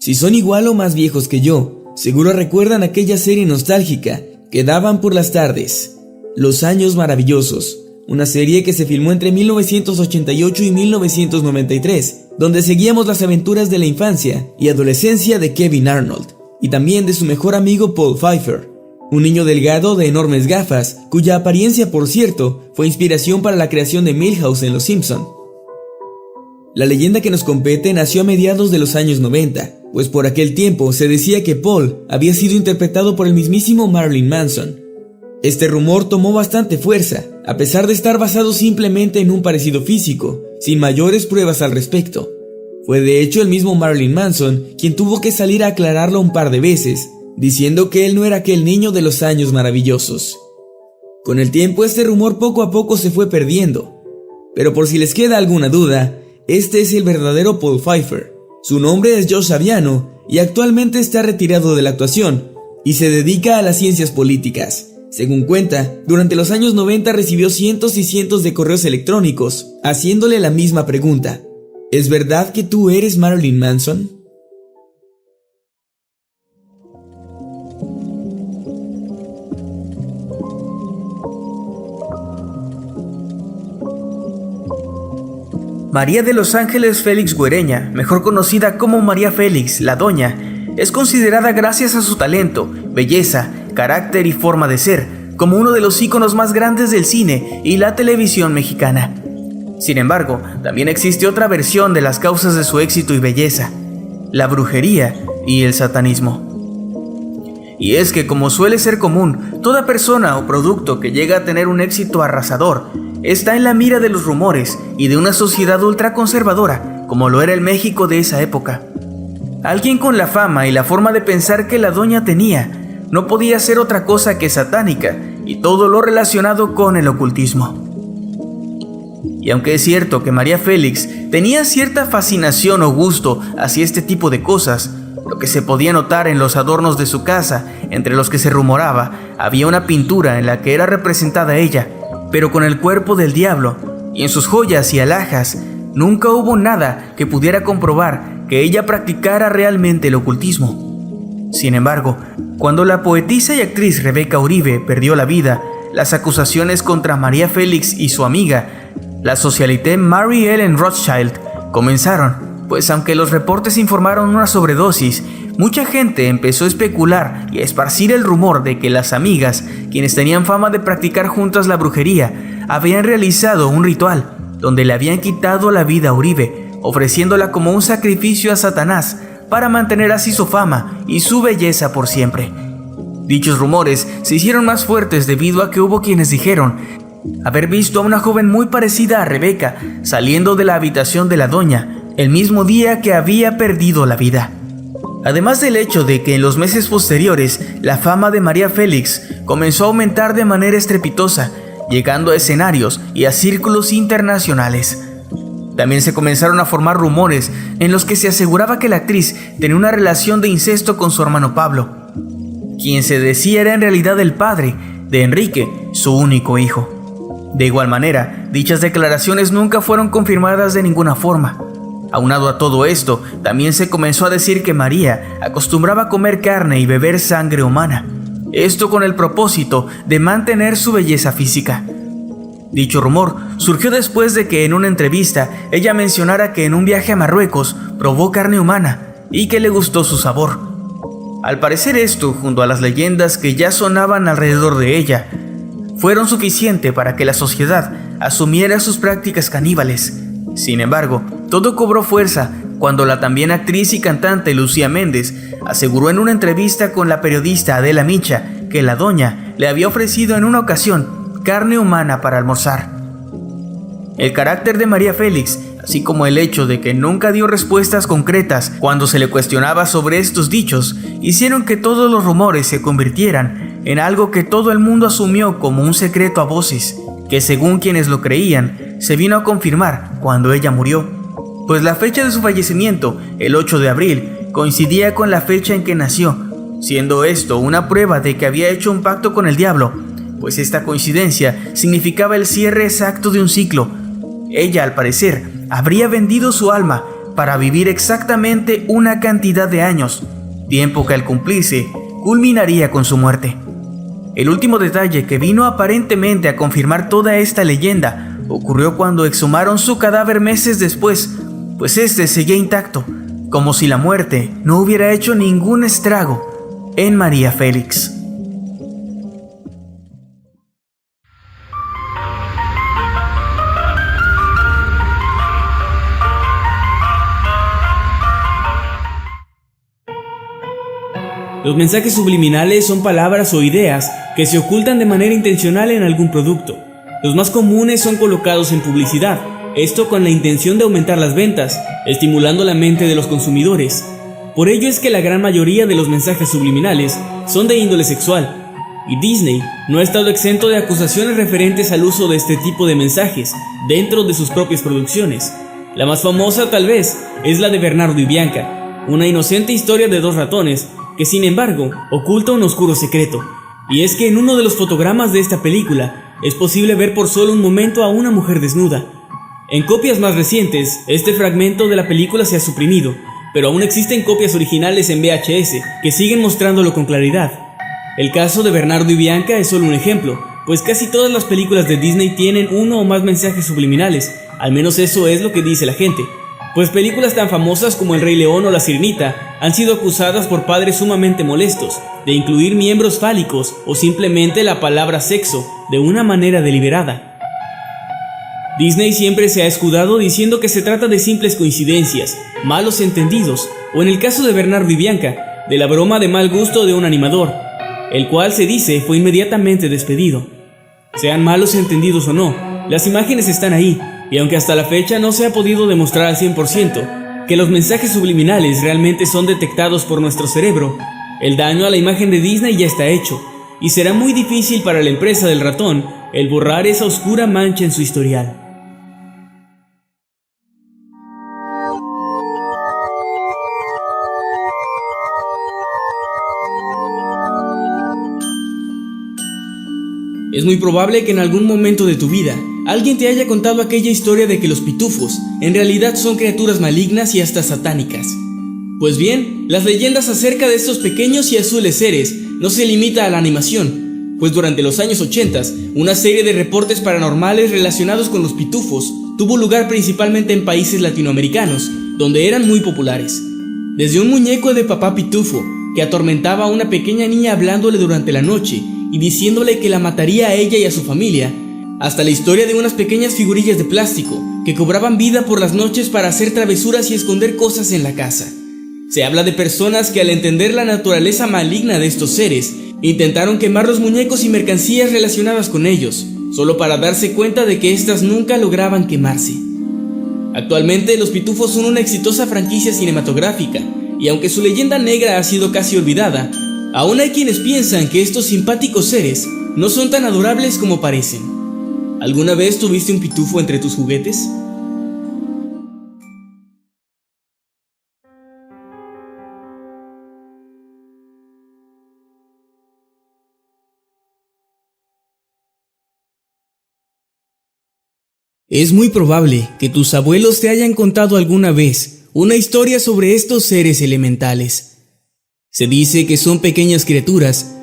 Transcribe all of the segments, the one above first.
Si son igual o más viejos que yo, seguro recuerdan aquella serie nostálgica que daban por las tardes, Los Años Maravillosos, una serie que se filmó entre 1988 y 1993, donde seguíamos las aventuras de la infancia y adolescencia de Kevin Arnold, y también de su mejor amigo Paul Pfeiffer, un niño delgado de enormes gafas, cuya apariencia, por cierto, fue inspiración para la creación de Milhouse en Los Simpson. La leyenda que nos compete nació a mediados de los años 90, pues por aquel tiempo se decía que Paul había sido interpretado por el mismísimo Marilyn Manson. Este rumor tomó bastante fuerza, a pesar de estar basado simplemente en un parecido físico, sin mayores pruebas al respecto. Fue de hecho el mismo Marilyn Manson quien tuvo que salir a aclararlo un par de veces, diciendo que él no era aquel niño de Los Años Maravillosos. Con el tiempo este rumor poco a poco se fue perdiendo, pero por si les queda alguna duda, este es el verdadero Paul Pfeiffer. Su nombre es Josh Aviano y actualmente está retirado de la actuación y se dedica a las ciencias políticas. Según cuenta, durante los años 90 recibió cientos y cientos de correos electrónicos haciéndole la misma pregunta: ¿es verdad que tú eres Marilyn Manson? María de los Ángeles Félix Güereña, mejor conocida como María Félix, la Doña, es considerada gracias a su talento, belleza, carácter y forma de ser, como uno de los íconos más grandes del cine y la televisión mexicana. Sin embargo, también existe otra versión de las causas de su éxito y belleza: la brujería y el satanismo. Y es que, como suele ser común, toda persona o producto que llega a tener un éxito arrasador está en la mira de los rumores y de una sociedad ultraconservadora, como lo era el México de esa época. Alguien con la fama y la forma de pensar que la Doña tenía no podía ser otra cosa que satánica y todo lo relacionado con el ocultismo. Y aunque es cierto que María Félix tenía cierta fascinación o gusto hacia este tipo de cosas, lo que se podía notar en los adornos de su casa, entre los que se rumoraba, había una pintura en la que era representada ella, pero con el cuerpo del diablo, y en sus joyas y alhajas nunca hubo nada que pudiera comprobar que ella practicara realmente el ocultismo. Sin embargo, cuando la poetisa y actriz Rebeca Uribe perdió la vida, las acusaciones contra María Félix y su amiga, la socialité Mary Ellen Rothschild, comenzaron, pues aunque los reportes informaron una sobredosis, mucha gente empezó a especular y a esparcir el rumor de que las amigas, quienes tenían fama de practicar juntas la brujería, habían realizado un ritual donde le habían quitado la vida a Uribe, ofreciéndola como un sacrificio a Satanás para mantener así su fama y su belleza por siempre. Dichos rumores se hicieron más fuertes debido a que hubo quienes dijeron haber visto a una joven muy parecida a Rebeca saliendo de la habitación de la Doña el mismo día que había perdido la vida. Además del hecho de que en los meses posteriores la fama de María Félix comenzó a aumentar de manera estrepitosa, llegando a escenarios y a círculos internacionales. También se comenzaron a formar rumores en los que se aseguraba que la actriz tenía una relación de incesto con su hermano Pablo, quien se decía era en realidad el padre de Enrique, su único hijo. De igual manera, dichas declaraciones nunca fueron confirmadas de ninguna forma. Aunado a todo esto, también se comenzó a decir que María acostumbraba a comer carne y beber sangre humana, esto con el propósito de mantener su belleza física. Dicho rumor surgió después de que en una entrevista ella mencionara que en un viaje a Marruecos probó carne humana y que le gustó su sabor. Al parecer esto, junto a las leyendas que ya sonaban alrededor de ella, fueron suficientes para que la sociedad asumiera sus prácticas caníbales. Sin embargo, todo cobró fuerza cuando la también actriz y cantante Lucía Méndez aseguró en una entrevista con la periodista Adela Micha que la Doña le había ofrecido en una ocasión carne humana para almorzar. El carácter de María Félix, así como el hecho de que nunca dio respuestas concretas cuando se le cuestionaba sobre estos dichos, hicieron que todos los rumores se convirtieran en algo que todo el mundo asumió como un secreto a voces, que según quienes lo creían, se vino a confirmar cuando ella murió, pues la fecha de su fallecimiento, el 8 de abril, coincidía con la fecha en que nació, siendo esto una prueba de que había hecho un pacto con el diablo, pues esta coincidencia significaba el cierre exacto de un ciclo. Ella, al parecer, habría vendido su alma para vivir exactamente una cantidad de años, tiempo que al cumplirse culminaría con su muerte. El último detalle que vino aparentemente a confirmar toda esta leyenda ocurrió cuando exhumaron su cadáver meses después, pues este seguía intacto, como si la muerte no hubiera hecho ningún estrago en María Félix. Los mensajes subliminales son palabras o ideas que se ocultan de manera intencional en algún producto. Los más comunes son colocados en publicidad, esto con la intención de aumentar las ventas, estimulando la mente de los consumidores. Por ello es que la gran mayoría de los mensajes subliminales son de índole sexual, y Disney no ha estado exento de acusaciones referentes al uso de este tipo de mensajes dentro de sus propias producciones. La más famosa tal vez es la de Bernardo y Bianca, una inocente historia de dos ratones que sin embargo oculta un oscuro secreto, y es que en uno de los fotogramas de esta película es posible ver por solo un momento a una mujer desnuda. En copias más recientes, este fragmento de la película se ha suprimido, pero aún existen copias originales en VHS que siguen mostrándolo con claridad. El caso de Bernardo y Bianca es solo un ejemplo, pues casi todas las películas de Disney tienen uno o más mensajes subliminales, al menos eso es lo que dice la gente. Pues películas tan famosas como El Rey León o La Sirenita han sido acusadas por padres sumamente molestos de incluir miembros fálicos o simplemente la palabra sexo de una manera deliberada. Disney siempre se ha escudado diciendo que se trata de simples coincidencias, malos entendidos, o en el caso de Bernardo y Bianca, de la broma de mal gusto de un animador, el cual se dice fue inmediatamente despedido. Sean malos entendidos o no, las imágenes están ahí, y aunque hasta la fecha no se ha podido demostrar al 100% que los mensajes subliminales realmente son detectados por nuestro cerebro, el daño a la imagen de Disney ya está hecho, y será muy difícil para la empresa del ratón el borrar esa oscura mancha en su historial. Es muy probable que en algún momento de tu vida alguien te haya contado aquella historia de que los pitufos en realidad son criaturas malignas y hasta satánicas. Pues bien, las leyendas acerca de estos pequeños y azules seres no se limita a la animación, pues durante los años 80 una serie de reportes paranormales relacionados con los pitufos tuvo lugar principalmente en países latinoamericanos, donde eran muy populares. Desde un muñeco de papá pitufo que atormentaba a una pequeña niña hablándole durante la noche y diciéndole que la mataría a ella y a su familia, hasta la historia de unas pequeñas figurillas de plástico que cobraban vida por las noches para hacer travesuras y esconder cosas en la casa. Se habla de personas que al entender la naturaleza maligna de estos seres, intentaron quemar los muñecos y mercancías relacionadas con ellos, solo para darse cuenta de que éstas nunca lograban quemarse. Actualmente los pitufos son una exitosa franquicia cinematográfica, y aunque su leyenda negra ha sido casi olvidada, aún hay quienes piensan que estos simpáticos seres no son tan adorables como parecen. ¿Alguna vez tuviste un pitufo entre tus juguetes? Es muy probable que tus abuelos te hayan contado alguna vez una historia sobre estos seres elementales. Se dice que son pequeñas criaturas,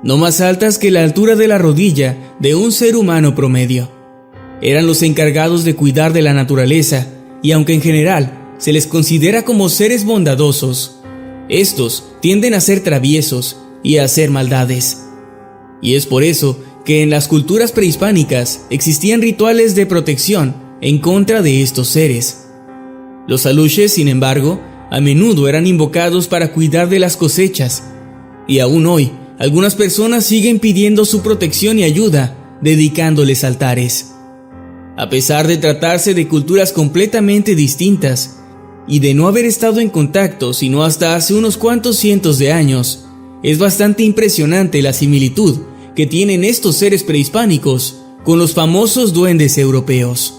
no más altas que la altura de la rodilla de un ser humano promedio. Eran los encargados de cuidar de la naturaleza, y aunque en general se les considera como seres bondadosos, estos tienden a ser traviesos y a hacer maldades. Y es por eso que en las culturas prehispánicas existían rituales de protección en contra de estos seres. Los aluches, sin embargo, a menudo eran invocados para cuidar de las cosechas, y aún hoy, algunas personas siguen pidiendo su protección y ayuda, dedicándoles altares. A pesar de tratarse de culturas completamente distintas, y de no haber estado en contacto sino hasta hace unos cuantos cientos de años, es bastante impresionante la similitud que tienen estos seres prehispánicos con los famosos duendes europeos.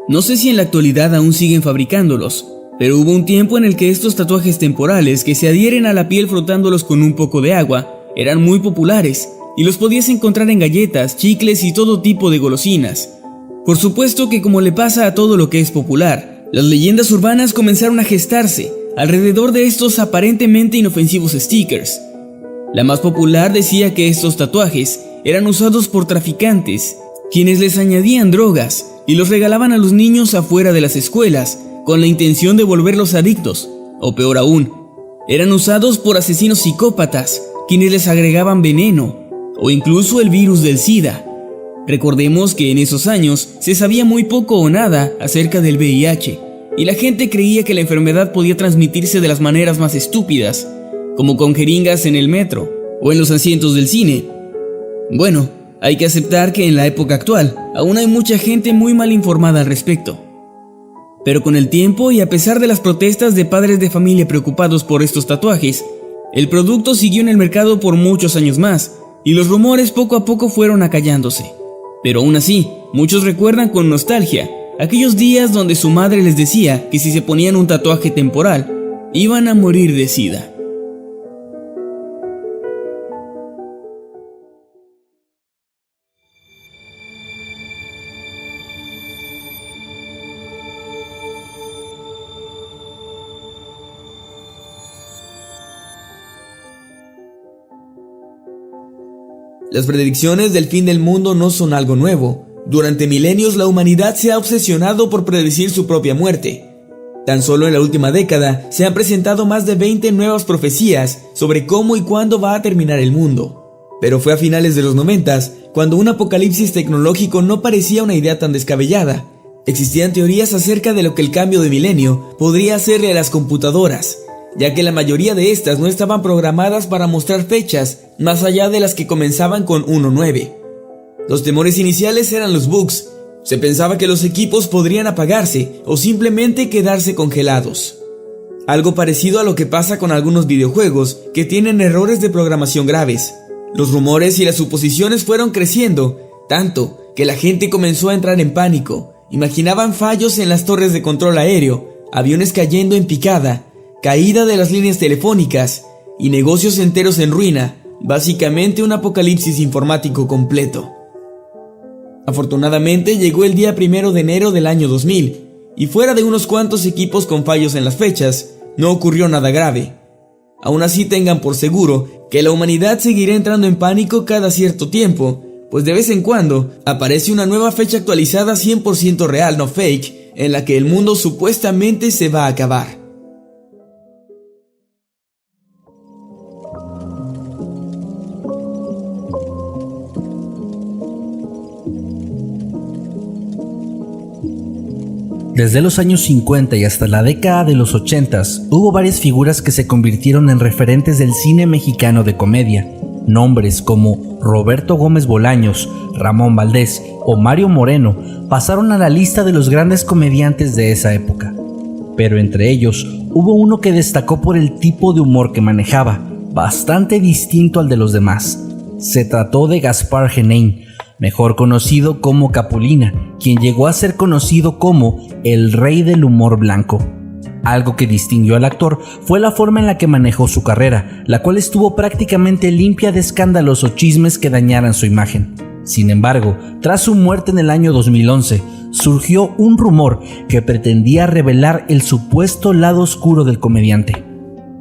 No sé si en la actualidad aún siguen fabricándolos, pero hubo un tiempo en el que estos tatuajes temporales que se adhieren a la piel frotándolos con un poco de agua eran muy populares y los podías encontrar en galletas, chicles y todo tipo de golosinas. Por supuesto que como le pasa a todo lo que es popular, las leyendas urbanas comenzaron a gestarse alrededor de estos aparentemente inofensivos stickers. La más popular decía que estos tatuajes eran usados por traficantes, quienes les añadían drogas y los regalaban a los niños afuera de las escuelas con la intención de volverlos adictos, o peor aún, eran usados por asesinos psicópatas, quienes les agregaban veneno, o incluso el virus del SIDA. Recordemos que en esos años se sabía muy poco o nada acerca del VIH, y la gente creía que la enfermedad podía transmitirse de las maneras más estúpidas, como con jeringas en el metro, o en los asientos del cine. Bueno, hay que aceptar que en la época actual aún hay mucha gente muy mal informada al respecto. Pero con el tiempo y a pesar de las protestas de padres de familia preocupados por estos tatuajes, el producto siguió en el mercado por muchos años más y los rumores poco a poco fueron acallándose. Pero aún así, muchos recuerdan con nostalgia aquellos días donde su madre les decía que si se ponían un tatuaje temporal, iban a morir de SIDA. Las predicciones del fin del mundo no son algo nuevo. Durante milenios la humanidad se ha obsesionado por predecir su propia muerte. Tan solo en la última década se han presentado más de 20 nuevas profecías sobre cómo y cuándo va a terminar el mundo. Pero fue a finales de los 90s cuando un apocalipsis tecnológico no parecía una idea tan descabellada. Existían teorías acerca de lo que el cambio de milenio podría hacerle a las computadoras, ya que la mayoría de estas no estaban programadas para mostrar fechas más allá de las que comenzaban con 1-9. Los temores iniciales eran los bugs. Se pensaba que los equipos podrían apagarse o simplemente quedarse congelados. Algo parecido a lo que pasa con algunos videojuegos que tienen errores de programación graves. Los rumores y las suposiciones fueron creciendo, tanto que la gente comenzó a entrar en pánico. Imaginaban fallos en las torres de control aéreo, aviones cayendo en picada, caída de las líneas telefónicas y negocios enteros en ruina, básicamente un apocalipsis informático completo. Afortunadamente llegó el día 1 de enero del año 2000 y fuera de unos cuantos equipos con fallos en las fechas, no ocurrió nada grave. Aún así tengan por seguro que la humanidad seguirá entrando en pánico cada cierto tiempo, pues de vez en cuando aparece una nueva fecha actualizada 100% real, no fake, en la que el mundo supuestamente se va a acabar. Desde los años 50 y hasta la década de los 80s, hubo varias figuras que se convirtieron en referentes del cine mexicano de comedia. Nombres como Roberto Gómez Bolaños, Ramón Valdés o Mario Moreno pasaron a la lista de los grandes comediantes de esa época. Pero entre ellos, hubo uno que destacó por el tipo de humor que manejaba, bastante distinto al de los demás. Se trató de Gaspar Genein, mejor conocido como Capulina, quien llegó a ser conocido como el rey del humor blanco. Algo que distinguió al actor fue la forma en la que manejó su carrera, la cual estuvo prácticamente limpia de escándalos o chismes que dañaran su imagen. Sin embargo, tras su muerte en el año 2011, surgió un rumor que pretendía revelar el supuesto lado oscuro del comediante.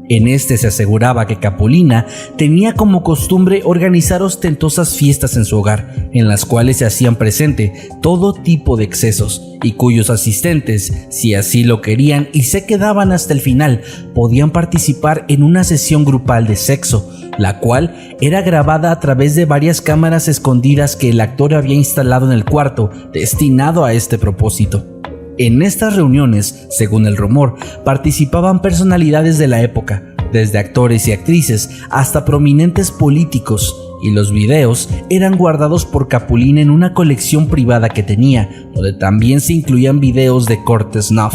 En este se aseguraba que Capulina tenía como costumbre organizar ostentosas fiestas en su hogar, en las cuales se hacían presente todo tipo de excesos, y cuyos asistentes, si así lo querían y se quedaban hasta el final, podían participar en una sesión grupal de sexo, la cual era grabada a través de varias cámaras escondidas que el actor había instalado en el cuarto, destinado a este propósito. En estas reuniones, según el rumor, participaban personalidades de la época, desde actores y actrices hasta prominentes políticos, y los videos eran guardados por Capulina en una colección privada que tenía, donde también se incluían videos de corte snuff,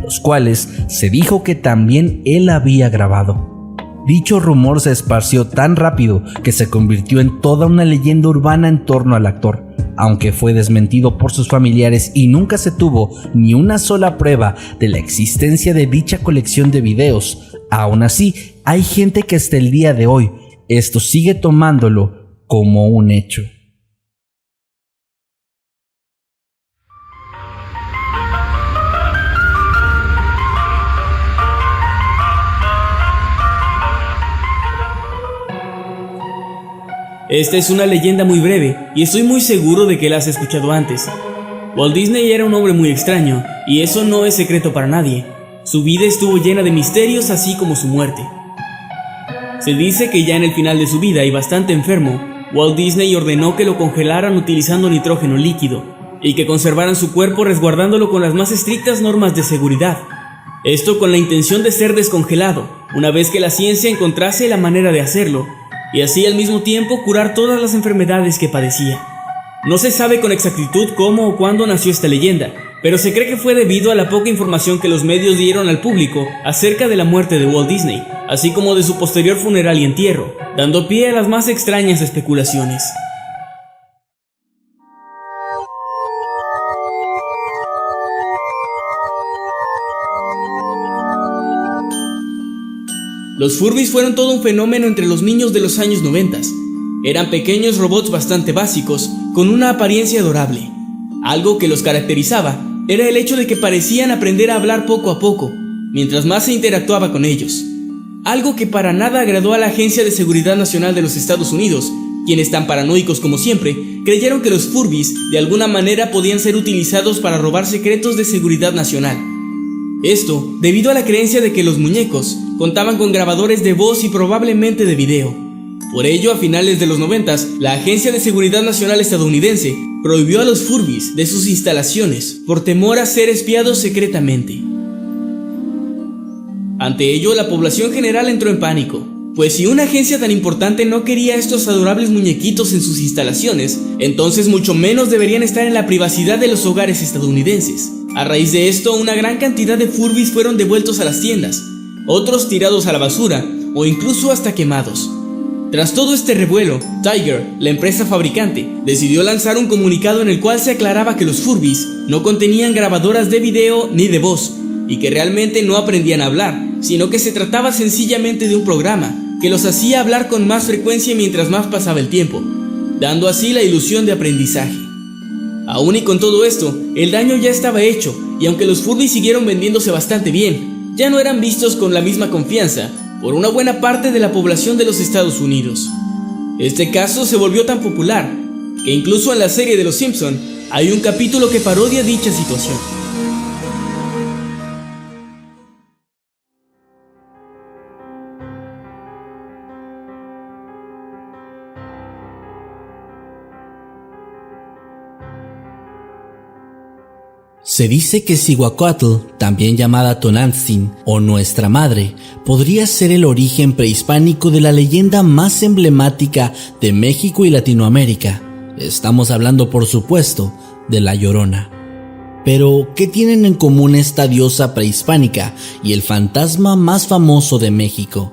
los cuales se dijo que también él había grabado. Dicho rumor se esparció tan rápido que se convirtió en toda una leyenda urbana en torno al actor. Aunque fue desmentido por sus familiares y nunca se tuvo ni una sola prueba de la existencia de dicha colección de videos, aún así hay gente que hasta el día de hoy esto sigue tomándolo como un hecho. Esta es una leyenda muy breve y estoy muy seguro de que la has escuchado antes. Walt Disney era un hombre muy extraño y eso no es secreto para nadie. Su vida estuvo llena de misterios así como su muerte. Se dice que ya en el final de su vida y bastante enfermo, Walt Disney ordenó que lo congelaran utilizando nitrógeno líquido y que conservaran su cuerpo resguardándolo con las más estrictas normas de seguridad. Esto con la intención de ser descongelado, una vez que la ciencia encontrase la manera de hacerlo, y así al mismo tiempo curar todas las enfermedades que padecía. No se sabe con exactitud cómo o cuándo nació esta leyenda, pero se cree que fue debido a la poca información que los medios dieron al público acerca de la muerte de Walt Disney, así como de su posterior funeral y entierro, dando pie a las más extrañas especulaciones. Los Furbies fueron todo un fenómeno entre los niños de los años 90. Eran pequeños robots bastante básicos, con una apariencia adorable. Algo que los caracterizaba era el hecho de que parecían aprender a hablar poco a poco, mientras más se interactuaba con ellos. Algo que para nada agradó a la Agencia de Seguridad Nacional de los Estados Unidos, quienes tan paranoicos como siempre, creyeron que los Furbies de alguna manera podían ser utilizados para robar secretos de seguridad nacional. Esto debido a la creencia de que los muñecos contaban con grabadores de voz y probablemente de video. Por ello, a finales de los 90, la Agencia de Seguridad Nacional estadounidense prohibió a los Furbies de sus instalaciones por temor a ser espiados secretamente. Ante ello, la población general entró en pánico, pues si una agencia tan importante no quería estos adorables muñequitos en sus instalaciones, entonces mucho menos deberían estar en la privacidad de los hogares estadounidenses. A raíz de esto, una gran cantidad de Furbies fueron devueltos a las tiendas, otros tirados a la basura o incluso hasta quemados. Tras todo este revuelo, Tiger, la empresa fabricante, decidió lanzar un comunicado en el cual se aclaraba que los Furbies no contenían grabadoras de video ni de voz y que realmente no aprendían a hablar, sino que se trataba sencillamente de un programa que los hacía hablar con más frecuencia mientras más pasaba el tiempo, dando así la ilusión de aprendizaje. Aún y con todo esto, el daño ya estaba hecho, y aunque los Furbies siguieron vendiéndose bastante bien, ya no eran vistos con la misma confianza por una buena parte de la población de los Estados Unidos. Este caso se volvió tan popular que incluso en la serie de Los Simpson hay un capítulo que parodia dicha situación. Se dice que Cihuacóatl, también llamada Tonantzin o Nuestra Madre, podría ser el origen prehispánico de la leyenda más emblemática de México y Latinoamérica. Estamos hablando, por supuesto, de La Llorona. Pero, ¿qué tienen en común esta diosa prehispánica y el fantasma más famoso de México?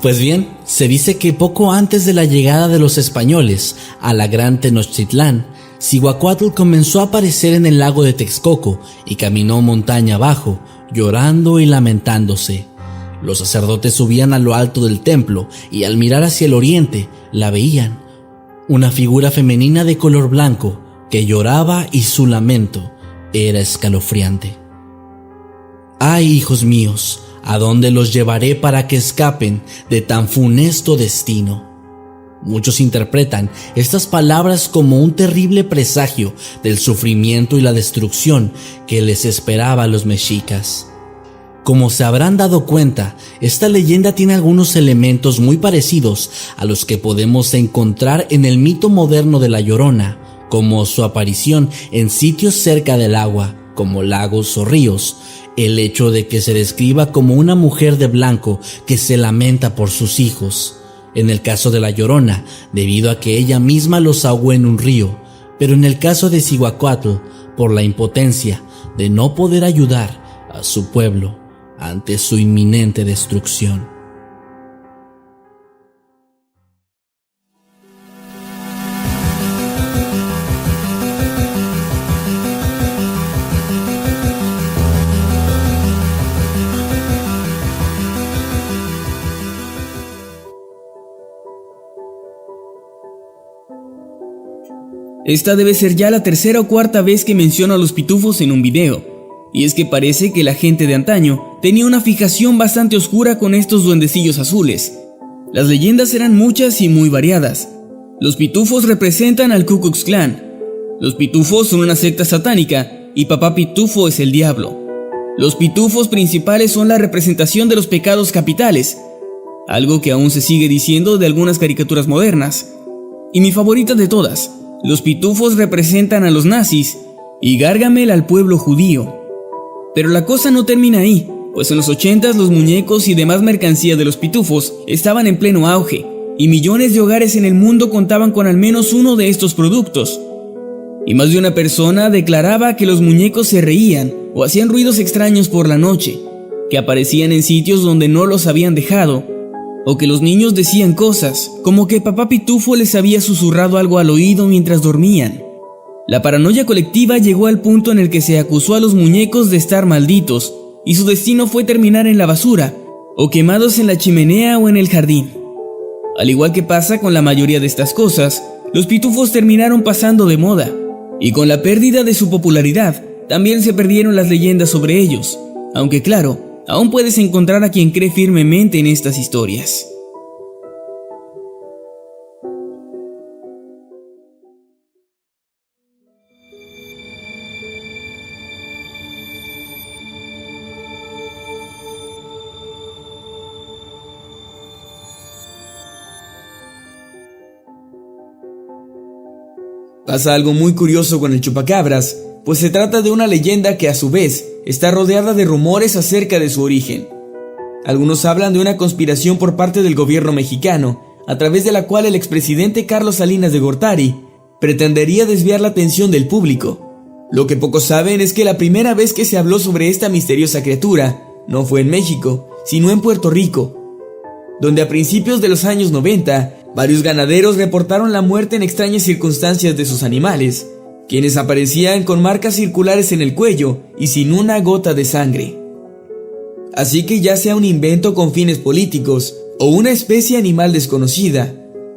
Pues bien, se dice que poco antes de la llegada de los españoles a la Gran Tenochtitlán, Cihuacóatl comenzó a aparecer en el lago de Texcoco y caminó montaña abajo, llorando y lamentándose. Los sacerdotes subían a lo alto del templo y al mirar hacia el oriente la veían, una figura femenina de color blanco que lloraba y su lamento era escalofriante. ¡Ay, hijos míos! ¿A dónde los llevaré para que escapen de tan funesto destino? Muchos interpretan estas palabras como un terrible presagio del sufrimiento y la destrucción que les esperaba a los mexicas. Como se habrán dado cuenta, esta leyenda tiene algunos elementos muy parecidos a los que podemos encontrar en el mito moderno de La Llorona, como su aparición en sitios cerca del agua, como lagos o ríos, el hecho de que se describa como una mujer de blanco que se lamenta por sus hijos. En el caso de La Llorona, debido a que ella misma los ahogó en un río, pero en el caso de Cihuacóatl, por la impotencia de no poder ayudar a su pueblo ante su inminente destrucción. Esta debe ser ya la tercera o cuarta vez que menciono a los pitufos en un video, y es que parece que la gente de antaño tenía una fijación bastante oscura con estos duendecillos azules. Las leyendas eran muchas y muy variadas. Los pitufos representan al Ku Klux Klan. Los pitufos son una secta satánica y Papá Pitufo es el diablo. Los pitufos principales son la representación de los pecados capitales, algo que aún se sigue diciendo de algunas caricaturas modernas. Y mi favorita de todas, los pitufos representan a los nazis y Gargamel al pueblo judío. Pero la cosa no termina ahí, pues en los 80s los muñecos y demás mercancía de los pitufos estaban en pleno auge, y millones de hogares en el mundo contaban con al menos uno de estos productos. Y más de una persona declaraba que los muñecos se reían o hacían ruidos extraños por la noche, que aparecían en sitios donde no los habían dejado, o que los niños decían cosas, como que Papá Pitufo les había susurrado algo al oído mientras dormían. La paranoia colectiva llegó al punto en el que se acusó a los muñecos de estar malditos, y su destino fue terminar en la basura, o quemados en la chimenea o en el jardín. Al igual que pasa con la mayoría de estas cosas, los pitufos terminaron pasando de moda, y con la pérdida de su popularidad, también se perdieron las leyendas sobre ellos, aunque claro, aún puedes encontrar a quien cree firmemente en estas historias. Pasa algo muy curioso con el chupacabras, pues se trata de una leyenda que a su vez está rodeada de rumores acerca de su origen. Algunos hablan de una conspiración por parte del gobierno mexicano, a través de la cual el expresidente Carlos Salinas de Gortari pretendería desviar la atención del público. Lo que pocos saben es que la primera vez que se habló sobre esta misteriosa criatura no fue en México, sino en Puerto Rico, donde a principios de los años 90, varios ganaderos reportaron la muerte en extrañas circunstancias de sus animales, quienes aparecían con marcas circulares en el cuello y sin una gota de sangre. Así que ya sea un invento con fines políticos, o una especie animal desconocida,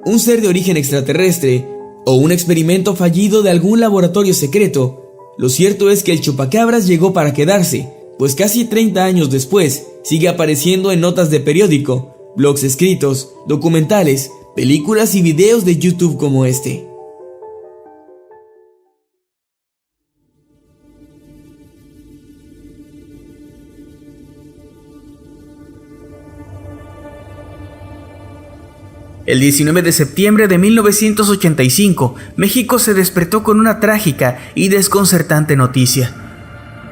un ser de origen extraterrestre, o un experimento fallido de algún laboratorio secreto, lo cierto es que el chupacabras llegó para quedarse, pues casi 30 años después sigue apareciendo en notas de periódico, blogs escritos, documentales, películas y videos de YouTube como este. El 19 de septiembre de 1985, México se despertó con una trágica y desconcertante noticia.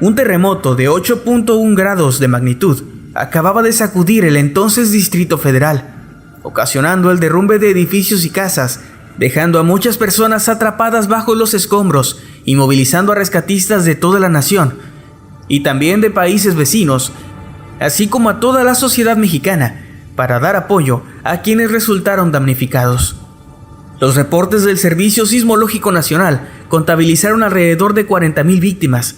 Un terremoto de 8.1 grados de magnitud acababa de sacudir el entonces Distrito Federal, ocasionando el derrumbe de edificios y casas, dejando a muchas personas atrapadas bajo los escombros y movilizando a rescatistas de toda la nación y también de países vecinos, así como a toda la sociedad mexicana, para dar apoyo a quienes resultaron damnificados. Los reportes del Servicio Sismológico Nacional contabilizaron alrededor de 40,000 víctimas,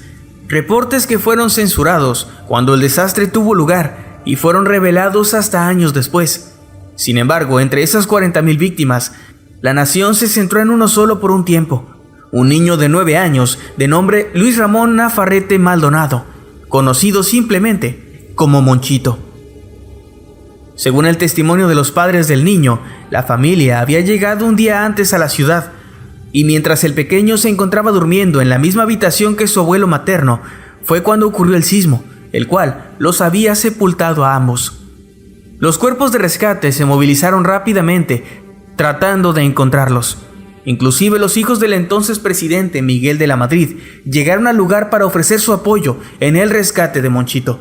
reportes que fueron censurados cuando el desastre tuvo lugar y fueron revelados hasta años después. Sin embargo, entre esas 40,000 víctimas, la nación se centró en uno solo por un tiempo: un niño de 9 años de nombre Luis Ramón Nafarrete Maldonado, conocido simplemente como Monchito. Según el testimonio de los padres del niño, la familia había llegado un día antes a la ciudad, y mientras el pequeño se encontraba durmiendo en la misma habitación que su abuelo materno, fue cuando ocurrió el sismo, el cual los había sepultado a ambos. Los cuerpos de rescate se movilizaron rápidamente, tratando de encontrarlos. Inclusive los hijos del entonces presidente Miguel de la Madrid llegaron al lugar para ofrecer su apoyo en el rescate de Monchito.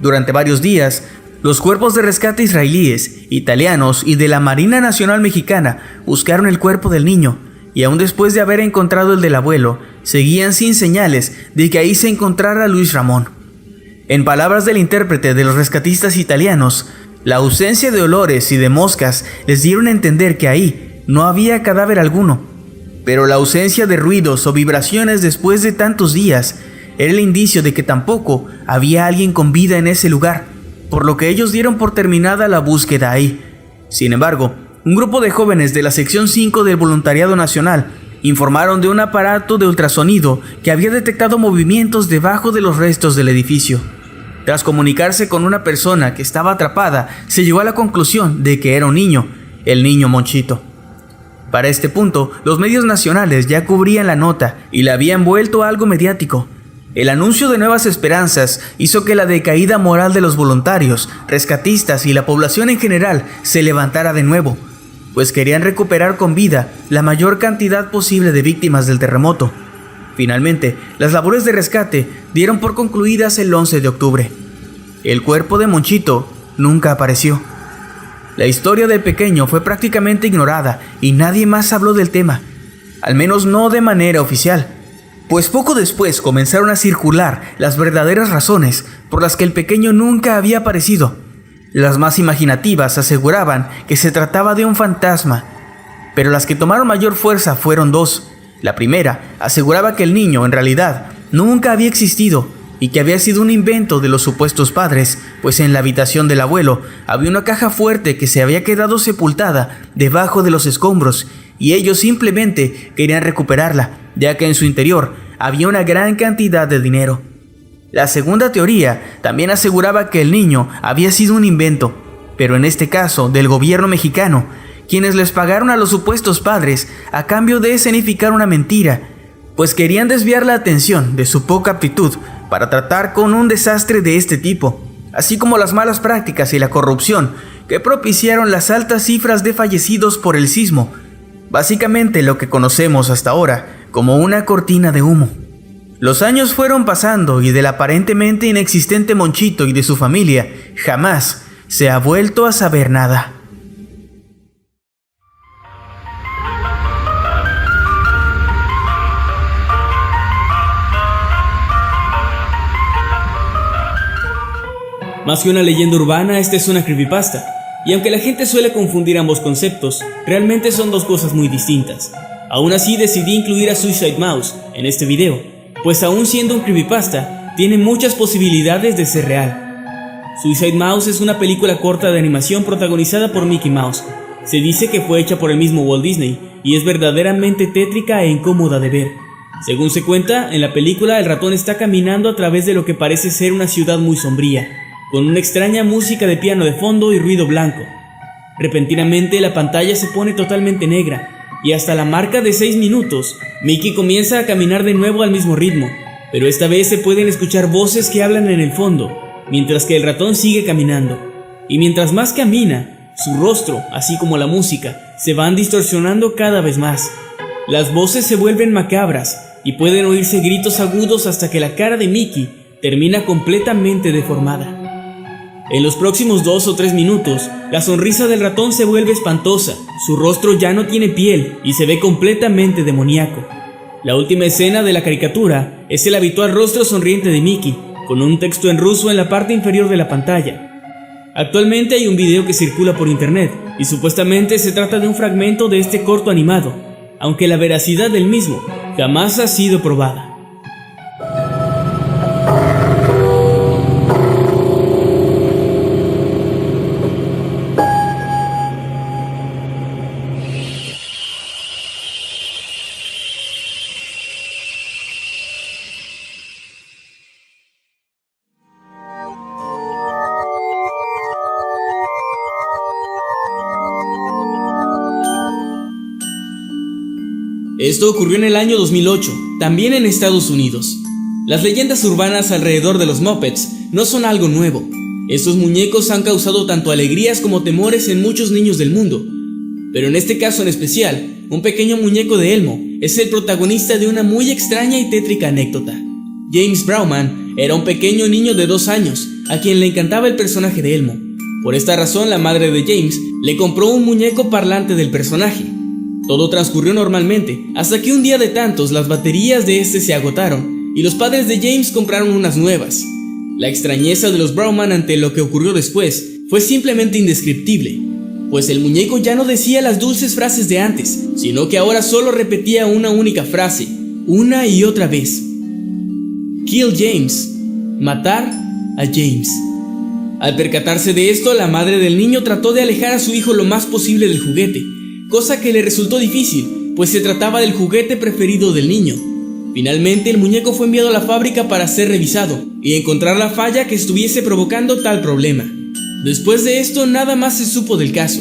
Durante varios días, los cuerpos de rescate israelíes, italianos y de la Marina Nacional Mexicana buscaron el cuerpo del niño, y aún después de haber encontrado el del abuelo, seguían sin señales de que ahí se encontrara Luis Ramón. En palabras del intérprete de los rescatistas italianos, la ausencia de olores y de moscas les dieron a entender que ahí no había cadáver alguno, pero la ausencia de ruidos o vibraciones después de tantos días era el indicio de que tampoco había alguien con vida en ese lugar, por lo que ellos dieron por terminada la búsqueda ahí. Sin embargo, un grupo de jóvenes de la sección 5 del Voluntariado Nacional informaron de un aparato de ultrasonido que había detectado movimientos debajo de los restos del edificio. Tras comunicarse con una persona que estaba atrapada, se llegó a la conclusión de que era un niño, el niño Monchito. Para este punto, los medios nacionales ya cubrían la nota y la habían vuelto algo mediático. El anuncio de nuevas esperanzas hizo que la decaída moral de los voluntarios, rescatistas y la población en general se levantara de nuevo, pues querían recuperar con vida la mayor cantidad posible de víctimas del terremoto. Finalmente, las labores de rescate dieron por concluidas el 11 de octubre. El cuerpo de Monchito nunca apareció. La historia del pequeño fue prácticamente ignorada y nadie más habló del tema, al menos no de manera oficial, pues poco después comenzaron a circular las verdaderas razones por las que el pequeño nunca había aparecido. Las más imaginativas aseguraban que se trataba de un fantasma, pero las que tomaron mayor fuerza fueron dos. La primera aseguraba que el niño en realidad nunca había existido y que había sido un invento de los supuestos padres, pues en la habitación del abuelo había una caja fuerte que se había quedado sepultada debajo de los escombros y ellos simplemente querían recuperarla, ya que en su interior había una gran cantidad de dinero. La segunda teoría también aseguraba que el niño había sido un invento, pero en este caso del gobierno mexicano, quienes les pagaron a los supuestos padres a cambio de escenificar una mentira, pues querían desviar la atención de su poca aptitud para tratar con un desastre de este tipo, así como las malas prácticas y la corrupción que propiciaron las altas cifras de fallecidos por el sismo, básicamente lo que conocemos hasta ahora como una cortina de humo. Los años fueron pasando y del aparentemente inexistente Monchito y de su familia jamás se ha vuelto a saber nada. Más que una leyenda urbana, esta es una creepypasta. Y aunque la gente suele confundir ambos conceptos, realmente son dos cosas muy distintas. Aún así decidí incluir a Suicide Mouse en este video, pues aún siendo un creepypasta, tiene muchas posibilidades de ser real. Suicide Mouse es una película corta de animación protagonizada por Mickey Mouse. Se dice que fue hecha por el mismo Walt Disney y es verdaderamente tétrica e incómoda de ver. Según se cuenta, en la película el ratón está caminando a través de lo que parece ser una ciudad muy sombría, con una extraña música de piano de fondo y ruido blanco. Repentinamente la pantalla se pone totalmente negra y hasta la marca de 6 minutos, Mickey comienza a caminar de nuevo al mismo ritmo, pero esta vez se pueden escuchar voces que hablan en el fondo, mientras que el ratón sigue caminando. Y mientras más camina, su rostro, así como la música, se van distorsionando cada vez más. Las voces se vuelven macabras y pueden oírse gritos agudos hasta que la cara de Mickey termina completamente deformada. En los próximos 2 o 3 minutos, la sonrisa del ratón se vuelve espantosa, su rostro ya no tiene piel y se ve completamente demoníaco. La última escena de la caricatura es el habitual rostro sonriente de Mickey, con un texto en ruso en la parte inferior de la pantalla. Actualmente hay un video que circula por internet y supuestamente se trata de un fragmento de este corto animado, aunque la veracidad del mismo jamás ha sido probada. Esto ocurrió en el año 2008, también en Estados Unidos. Las leyendas urbanas alrededor de los Muppets no son algo nuevo. Estos muñecos han causado tanto alegrías como temores en muchos niños del mundo. Pero en este caso en especial, un pequeño muñeco de Elmo es el protagonista de una muy extraña y tétrica anécdota. James Brauman era un pequeño niño de 2 años, a quien le encantaba el personaje de Elmo. Por esta razón, la madre de James le compró un muñeco parlante del personaje. Todo transcurrió normalmente, hasta que un día de tantos las baterías de este se agotaron y los padres de James compraron unas nuevas. La extrañeza de los Brauman ante lo que ocurrió después fue simplemente indescriptible, pues el muñeco ya no decía las dulces frases de antes, sino que ahora solo repetía una única frase, una y otra vez: Kill James, matar a James. Al percatarse de esto, la madre del niño trató de alejar a su hijo lo más posible del juguete, cosa que le resultó difícil, pues se trataba del juguete preferido del niño. Finalmente el muñeco fue enviado a la fábrica para ser revisado y encontrar la falla que estuviese provocando tal problema. Después de esto nada más se supo del caso,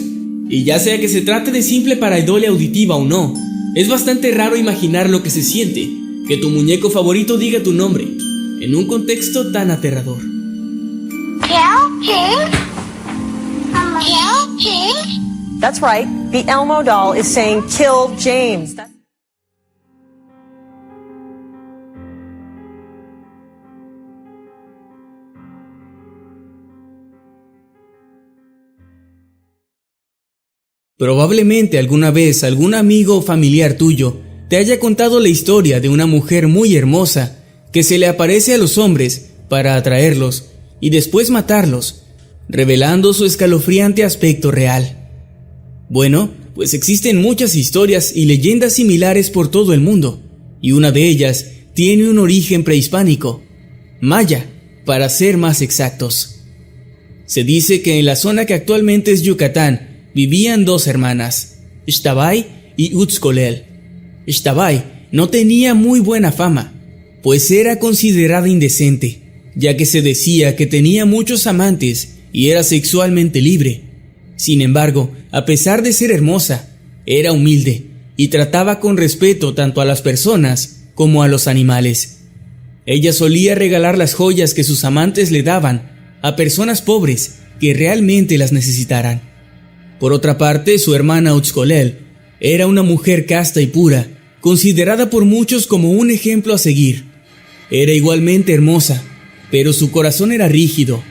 y ya sea que se trate de simple pareidolia auditiva o no, es bastante raro imaginar lo que se siente, que tu muñeco favorito diga tu nombre, en un contexto tan aterrador. That's right. The Elmo doll is saying, "Kill James." Probablemente alguna vez algún amigo o familiar tuyo te haya contado la historia de una mujer muy hermosa que se le aparece a los hombres para atraerlos y después matarlos, revelando su escalofriante aspecto real. Bueno, pues existen muchas historias y leyendas similares por todo el mundo, y una de ellas tiene un origen prehispánico, maya, para ser más exactos. Se dice que en la zona que actualmente es Yucatán vivían dos hermanas, Ixtabay y Utzcolel. Ixtabay no tenía muy buena fama, pues era considerada indecente, ya que se decía que tenía muchos amantes y era sexualmente libre. Sin embargo, a pesar de ser hermosa, era humilde y trataba con respeto tanto a las personas como a los animales. Ella solía regalar las joyas que sus amantes le daban a personas pobres que realmente las necesitaran. Por otra parte, su hermana Utzcolel era una mujer casta y pura, considerada por muchos como un ejemplo a seguir. Era igualmente hermosa, pero su corazón era rígido,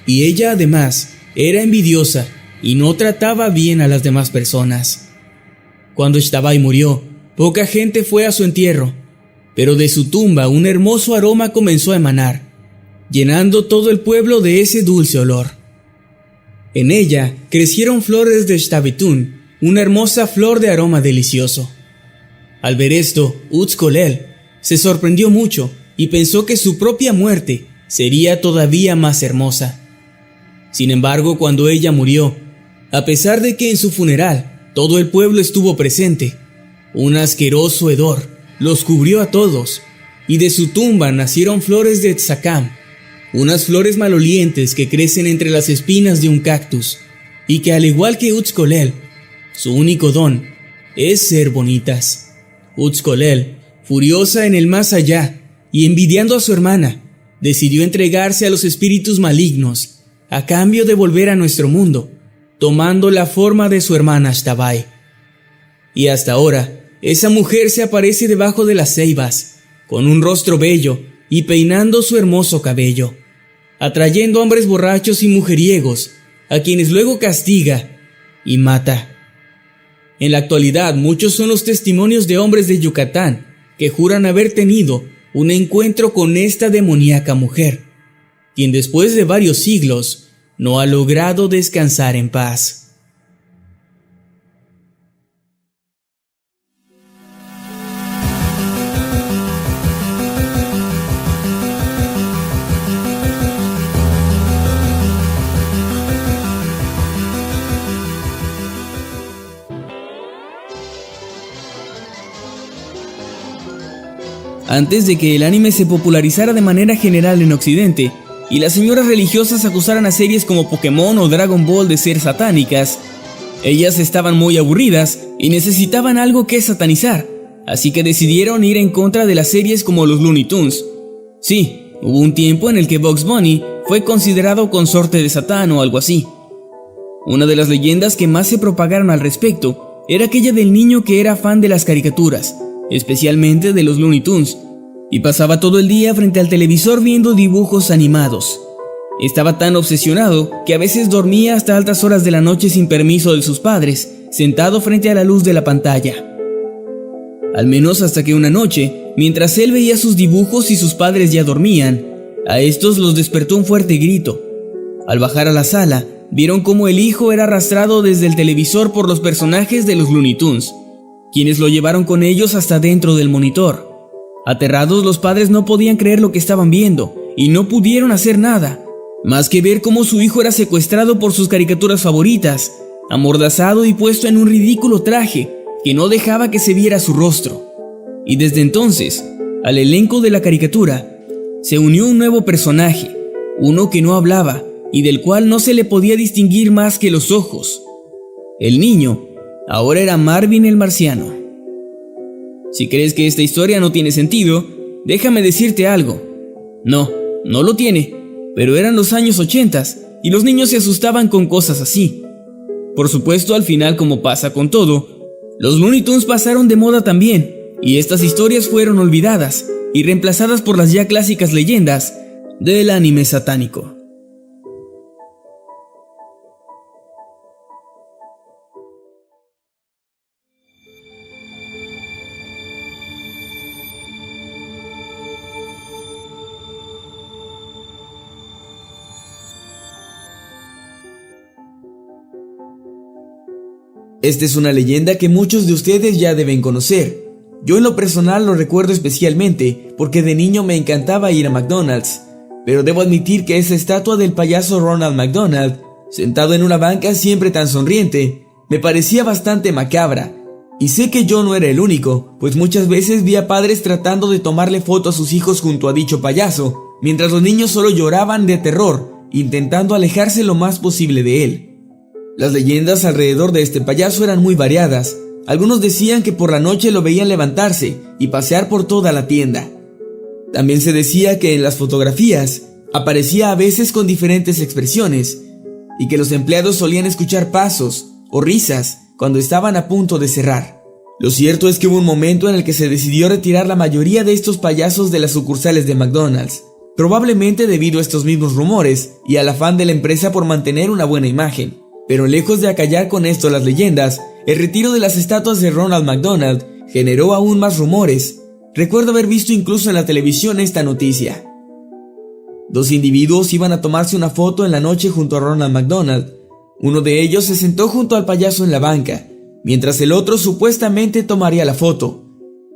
y ella además era envidiosa y no trataba bien a las demás personas. Cuando Ixtabay murió, poca gente fue a su entierro, pero de su tumba un hermoso aroma comenzó a emanar, llenando todo el pueblo de ese dulce olor. En ella crecieron flores de Xtabetún, una hermosa flor de aroma delicioso. Al ver esto, Utzcolel se sorprendió mucho y pensó que su propia muerte sería todavía más hermosa. Sin embargo, cuando ella murió, a pesar de que en su funeral todo el pueblo estuvo presente, un asqueroso hedor los cubrió a todos, y de su tumba nacieron flores de Tzacam, unas flores malolientes que crecen entre las espinas de un cactus, y que al igual que Utzcolel, su único don es ser bonitas. Utzcolel, furiosa en el más allá y envidiando a su hermana, decidió entregarse a los espíritus malignos a cambio de volver a nuestro mundo, tomando la forma de su hermana Ixtabay. Y hasta ahora, esa mujer se aparece debajo de las ceibas, con un rostro bello y peinando su hermoso cabello, atrayendo hombres borrachos y mujeriegos, a quienes luego castiga y mata. En la actualidad, muchos son los testimonios de hombres de Yucatán que juran haber tenido un encuentro con esta demoníaca mujer, quien después de varios siglos no ha logrado descansar en paz. Antes de que el anime se popularizara de manera general en Occidente y las señoras religiosas acusaran a series como Pokémon o Dragon Ball de ser satánicas, ellas estaban muy aburridas y necesitaban algo que satanizar, así que decidieron ir en contra de las series como los Looney Tunes. Sí, hubo un tiempo en el que Bugs Bunny fue considerado consorte de Satán o algo así. Una de las leyendas que más se propagaron al respecto era aquella del niño que era fan de las caricaturas, especialmente de los Looney Tunes, y pasaba todo el día frente al televisor viendo dibujos animados. Estaba tan obsesionado que a veces dormía hasta altas horas de la noche sin permiso de sus padres, sentado frente a la luz de la pantalla. Al menos hasta que una noche, mientras él veía sus dibujos y sus padres ya dormían, a estos los despertó un fuerte grito. Al bajar a la sala, vieron cómo el hijo era arrastrado desde el televisor por los personajes de los Looney Tunes, quienes lo llevaron con ellos hasta dentro del monitor. Aterrados, los padres no podían creer lo que estaban viendo y no pudieron hacer nada, más que ver cómo su hijo era secuestrado por sus caricaturas favoritas, amordazado y puesto en un ridículo traje que no dejaba que se viera su rostro. Y desde entonces, al elenco de la caricatura, se unió un nuevo personaje, uno que no hablaba y del cual no se le podía distinguir más que los ojos. El niño ahora era Marvin el marciano. Si crees que esta historia no tiene sentido, déjame decirte algo. No lo tiene, pero eran los años 80 y los niños se asustaban con cosas así. Por supuesto, al final, como pasa con todo, los Looney Tunes pasaron de moda también, y estas historias fueron olvidadas y reemplazadas por las ya clásicas leyendas del anime satánico. Esta es una leyenda que muchos de ustedes ya deben conocer. Yo en lo personal lo recuerdo especialmente porque de niño me encantaba ir a McDonald's, pero debo admitir que esa estatua del payaso Ronald McDonald, sentado en una banca siempre tan sonriente, me parecía bastante macabra. Y sé que yo no era el único, pues muchas veces vi a padres tratando de tomarle foto a sus hijos junto a dicho payaso, mientras los niños solo lloraban de terror, intentando alejarse lo más posible de él. Las leyendas alrededor de este payaso eran muy variadas. Algunos decían que por la noche lo veían levantarse y pasear por toda la tienda. También se decía que en las fotografías aparecía a veces con diferentes expresiones y que los empleados solían escuchar pasos o risas cuando estaban a punto de cerrar. Lo cierto es que hubo un momento en el que se decidió retirar la mayoría de estos payasos de las sucursales de McDonald's, probablemente debido a estos mismos rumores y al afán de la empresa por mantener una buena imagen. Pero lejos de acallar con esto las leyendas, el retiro de las estatuas de Ronald McDonald generó aún más rumores. Recuerdo haber visto incluso en la televisión esta noticia. 2 individuos iban a tomarse una foto en la noche junto a Ronald McDonald. Uno de ellos se sentó junto al payaso en la banca, mientras el otro supuestamente tomaría la foto.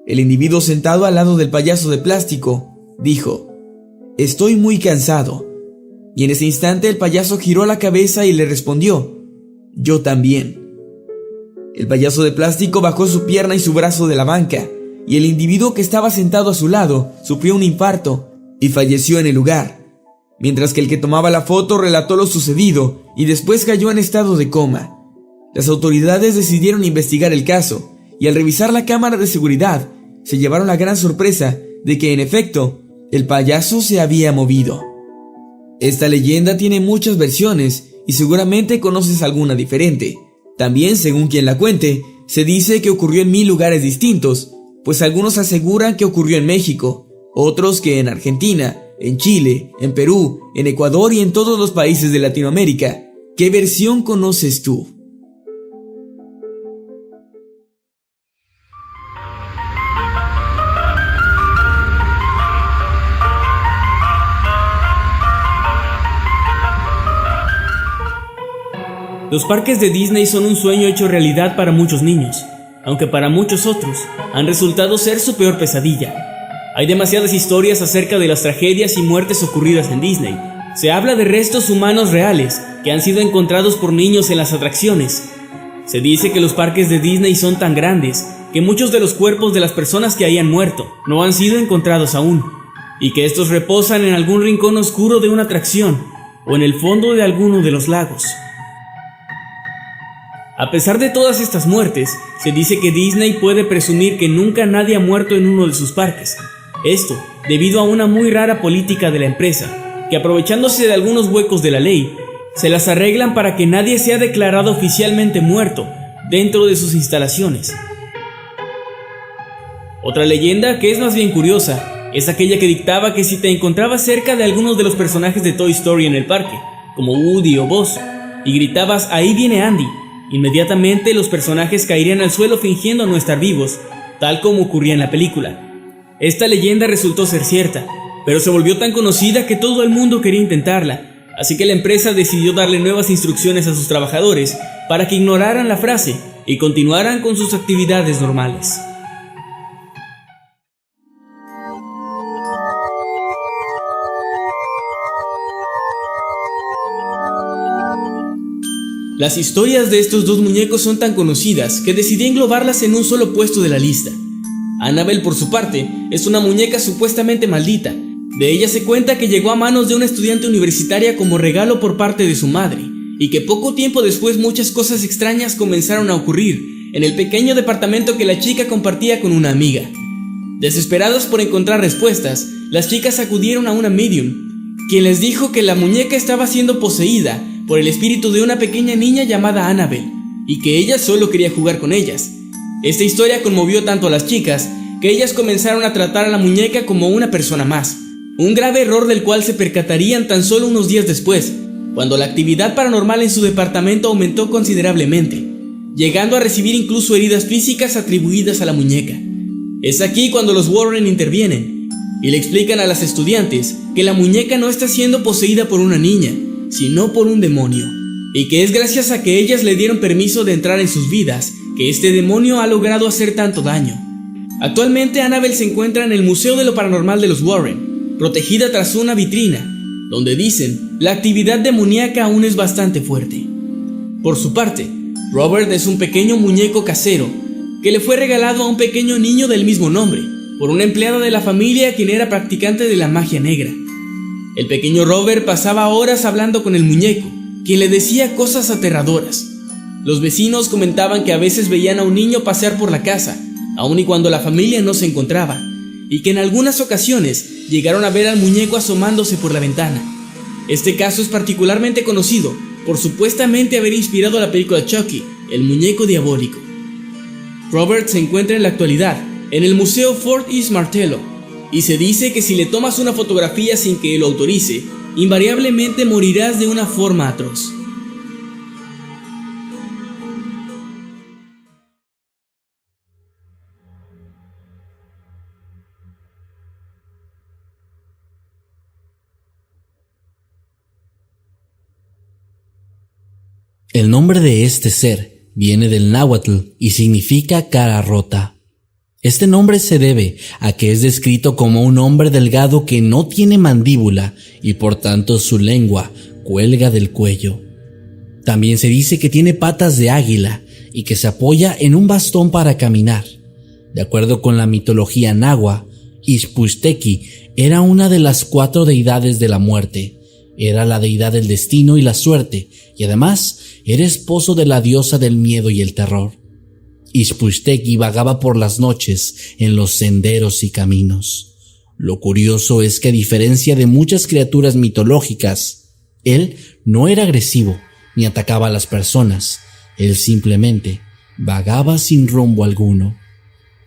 El individuo sentado al lado del payaso de plástico dijo: «Estoy muy cansado». Y en ese instante el payaso giró la cabeza y le respondió: «Yo también». El payaso de plástico bajó su pierna y su brazo de la banca, y el individuo que estaba sentado a su lado sufrió un infarto y falleció en el lugar, mientras que el que tomaba la foto relató lo sucedido y después cayó en estado de coma. Las autoridades decidieron investigar el caso, y al revisar la cámara de seguridad, se llevaron la gran sorpresa de que, en efecto, el payaso se había movido. Esta leyenda tiene muchas versiones y seguramente conoces alguna diferente. También, según quien la cuente, se dice que ocurrió en 1000 lugares distintos, pues algunos aseguran que ocurrió en México, otros que en Argentina, en Chile, en Perú, en Ecuador y en todos los países de Latinoamérica. ¿Qué versión conoces tú? Los parques de Disney son un sueño hecho realidad para muchos niños, aunque para muchos otros han resultado ser su peor pesadilla. Hay demasiadas historias acerca de las tragedias y muertes ocurridas en Disney. Se habla de restos humanos reales que han sido encontrados por niños en las atracciones. Se dice que los parques de Disney son tan grandes que muchos de los cuerpos de las personas que hayan muerto no han sido encontrados aún, y que estos reposan en algún rincón oscuro de una atracción o en el fondo de alguno de los lagos. A pesar de todas estas muertes, se dice que Disney puede presumir que nunca nadie ha muerto en uno de sus parques. Esto debido a una muy rara política de la empresa, que aprovechándose de algunos huecos de la ley, se las arreglan para que nadie sea declarado oficialmente muerto dentro de sus instalaciones. Otra leyenda, que es más bien curiosa, es aquella que dictaba que si te encontrabas cerca de algunos de los personajes de Toy Story en el parque, como Woody o Buzz, y gritabas «ahí viene Andy», inmediatamente los personajes caerían al suelo fingiendo no estar vivos, tal como ocurría en la película. Esta leyenda resultó ser cierta, pero se volvió tan conocida que todo el mundo quería intentarla, así que la empresa decidió darle nuevas instrucciones a sus trabajadores para que ignoraran la frase y continuaran con sus actividades normales. Las historias de estos dos muñecos son tan conocidas que decidí englobarlas en un solo puesto de la lista. Annabelle, por su parte, es una muñeca supuestamente maldita. De ella se cuenta que llegó a manos de una estudiante universitaria como regalo por parte de su madre, y que poco tiempo después muchas cosas extrañas comenzaron a ocurrir en el pequeño departamento que la chica compartía con una amiga. Desesperadas por encontrar respuestas, las chicas acudieron a una medium, quien les dijo que la muñeca estaba siendo poseída por el espíritu de una pequeña niña llamada Annabelle, y que ella solo quería jugar con ellas. Esta historia conmovió tanto a las chicas que ellas comenzaron a tratar a la muñeca como una persona más, un grave error del cual se percatarían tan solo unos días después, cuando la actividad paranormal en su departamento aumentó considerablemente, llegando a recibir incluso heridas físicas atribuidas a la muñeca. Es aquí cuando los Warren intervienen y le explican a las estudiantes que la muñeca no está siendo poseída por una niña, sino por un demonio, y que es gracias a que ellas le dieron permiso de entrar en sus vidas que este demonio ha logrado hacer tanto daño. Actualmente Annabelle se encuentra en el Museo de lo Paranormal de los Warren, protegida tras una vitrina, donde dicen la actividad demoníaca aún es bastante fuerte. Por su parte, Robert es un pequeño muñeco casero que le fue regalado a un pequeño niño del mismo nombre por una empleada de la familia quien era practicante de la magia negra. El pequeño Robert pasaba horas hablando con el muñeco, quien le decía cosas aterradoras. Los vecinos comentaban que a veces veían a un niño pasear por la casa, aun y cuando la familia no se encontraba, y que en algunas ocasiones llegaron a ver al muñeco asomándose por la ventana. Este caso es particularmente conocido por supuestamente haber inspirado a la película Chucky, el muñeco diabólico. Robert se encuentra en la actualidad en el Museo Fort East Martello, y se dice que si le tomas una fotografía sin que él lo autorice, invariablemente morirás de una forma atroz. El nombre de este ser viene del náhuatl y significa cara rota. Este nombre se debe a que es descrito como un hombre delgado que no tiene mandíbula y por tanto su lengua cuelga del cuello. También se dice que tiene patas de águila y que se apoya en un bastón para caminar. De acuerdo con la mitología nahua, Ixpuxtequi era una de las 4 deidades de la muerte. Era la deidad del destino y la suerte, y además era esposo de la diosa del miedo y el terror. Ixpuxtequi vagaba por las noches en los senderos y caminos. Lo curioso es que, a diferencia de muchas criaturas mitológicas, él no era agresivo ni atacaba a las personas. Él simplemente vagaba sin rumbo alguno.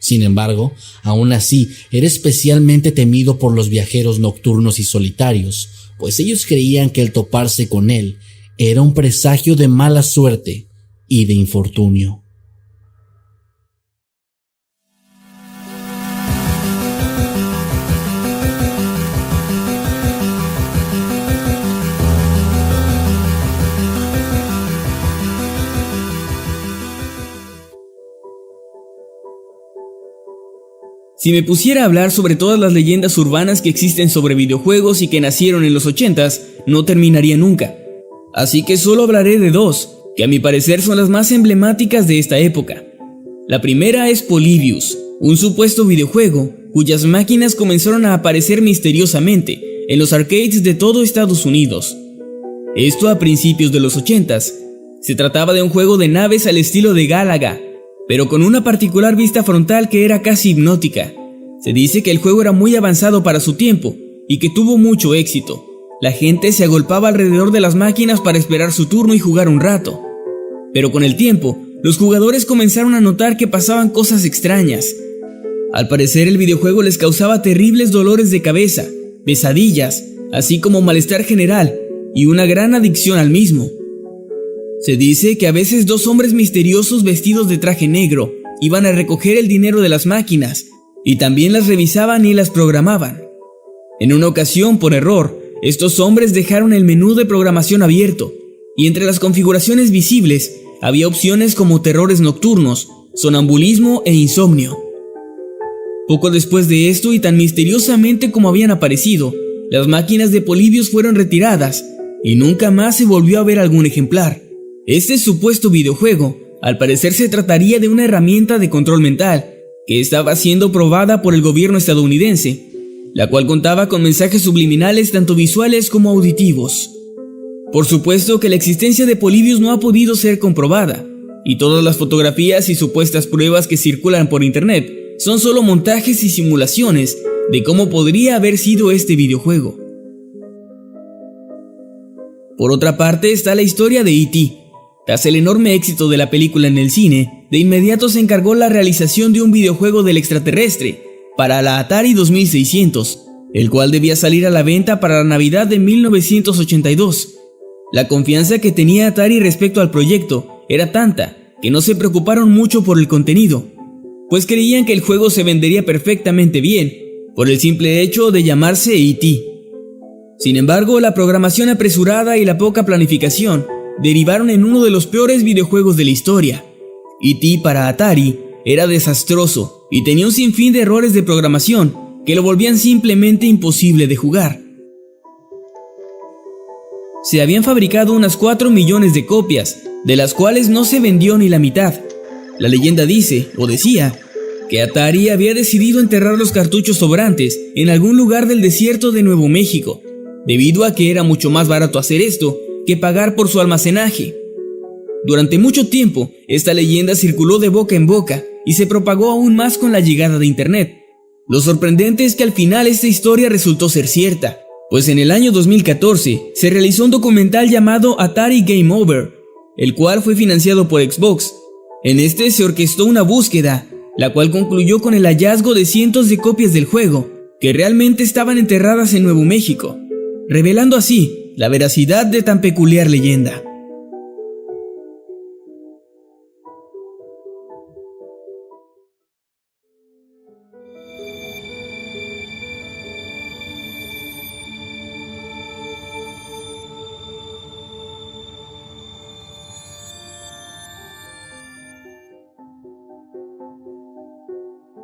Sin embargo, aún así, era especialmente temido por los viajeros nocturnos y solitarios, pues ellos creían que el toparse con él era un presagio de mala suerte y de infortunio. Si me pusiera a hablar sobre todas las leyendas urbanas que existen sobre videojuegos y que nacieron en los 80s, no terminaría nunca. Así que solo hablaré de 2, que a mi parecer son las más emblemáticas de esta época. La primera es Polybius, un supuesto videojuego cuyas máquinas comenzaron a aparecer misteriosamente en los arcades de todo Estados Unidos. Esto a principios de los 80s. Se trataba de un juego de naves al estilo de Galaga, pero con una particular vista frontal que era casi hipnótica. Se dice que el juego era muy avanzado para su tiempo y que tuvo mucho éxito. La gente se agolpaba alrededor de las máquinas para esperar su turno y jugar un rato. Pero con el tiempo, los jugadores comenzaron a notar que pasaban cosas extrañas. Al parecer, el videojuego les causaba terribles dolores de cabeza, pesadillas, así como malestar general y una gran adicción al mismo. Se dice que a veces 2 hombres misteriosos vestidos de traje negro iban a recoger el dinero de las máquinas y también las revisaban y las programaban. En una ocasión, por error, estos hombres dejaron el menú de programación abierto y entre las configuraciones visibles había opciones como terrores nocturnos, sonambulismo e insomnio. Poco después de esto y tan misteriosamente como habían aparecido, las máquinas de Polybius fueron retiradas y nunca más se volvió a ver algún ejemplar. Este supuesto videojuego, al parecer, se trataría de una herramienta de control mental que estaba siendo probada por el gobierno estadounidense, la cual contaba con mensajes subliminales tanto visuales como auditivos. Por supuesto que la existencia de Polybius no ha podido ser comprobada, y todas las fotografías y supuestas pruebas que circulan por internet son solo montajes y simulaciones de cómo podría haber sido este videojuego. Por otra parte está la historia de E.T. Tras el enorme éxito de la película en el cine, de inmediato se encargó la realización de un videojuego del extraterrestre para la Atari 2600, el cual debía salir a la venta para la Navidad de 1982. La confianza que tenía Atari respecto al proyecto era tanta que no se preocuparon mucho por el contenido, pues creían que el juego se vendería perfectamente bien por el simple hecho de llamarse E.T. Sin embargo, la programación apresurada y la poca planificación derivaron en uno de los peores videojuegos de la historia. E.T. para Atari era desastroso y tenía un sinfín de errores de programación que lo volvían simplemente imposible de jugar. Se habían fabricado unas 4 millones de copias, de las cuales no se vendió ni la mitad. La leyenda dice, o decía, que Atari había decidido enterrar los cartuchos sobrantes en algún lugar del desierto de Nuevo México, debido a que era mucho más barato hacer esto que pagar por su almacenaje. Durante mucho tiempo, esta leyenda circuló de boca en boca y se propagó aún más con la llegada de Internet. Lo sorprendente es que al final esta historia resultó ser cierta, pues en el año 2014 se realizó un documental llamado Atari Game Over, el cual fue financiado por Xbox. En este se orquestó una búsqueda, la cual concluyó con el hallazgo de cientos de copias del juego, que realmente estaban enterradas en Nuevo México, revelando así la veracidad de tan peculiar leyenda.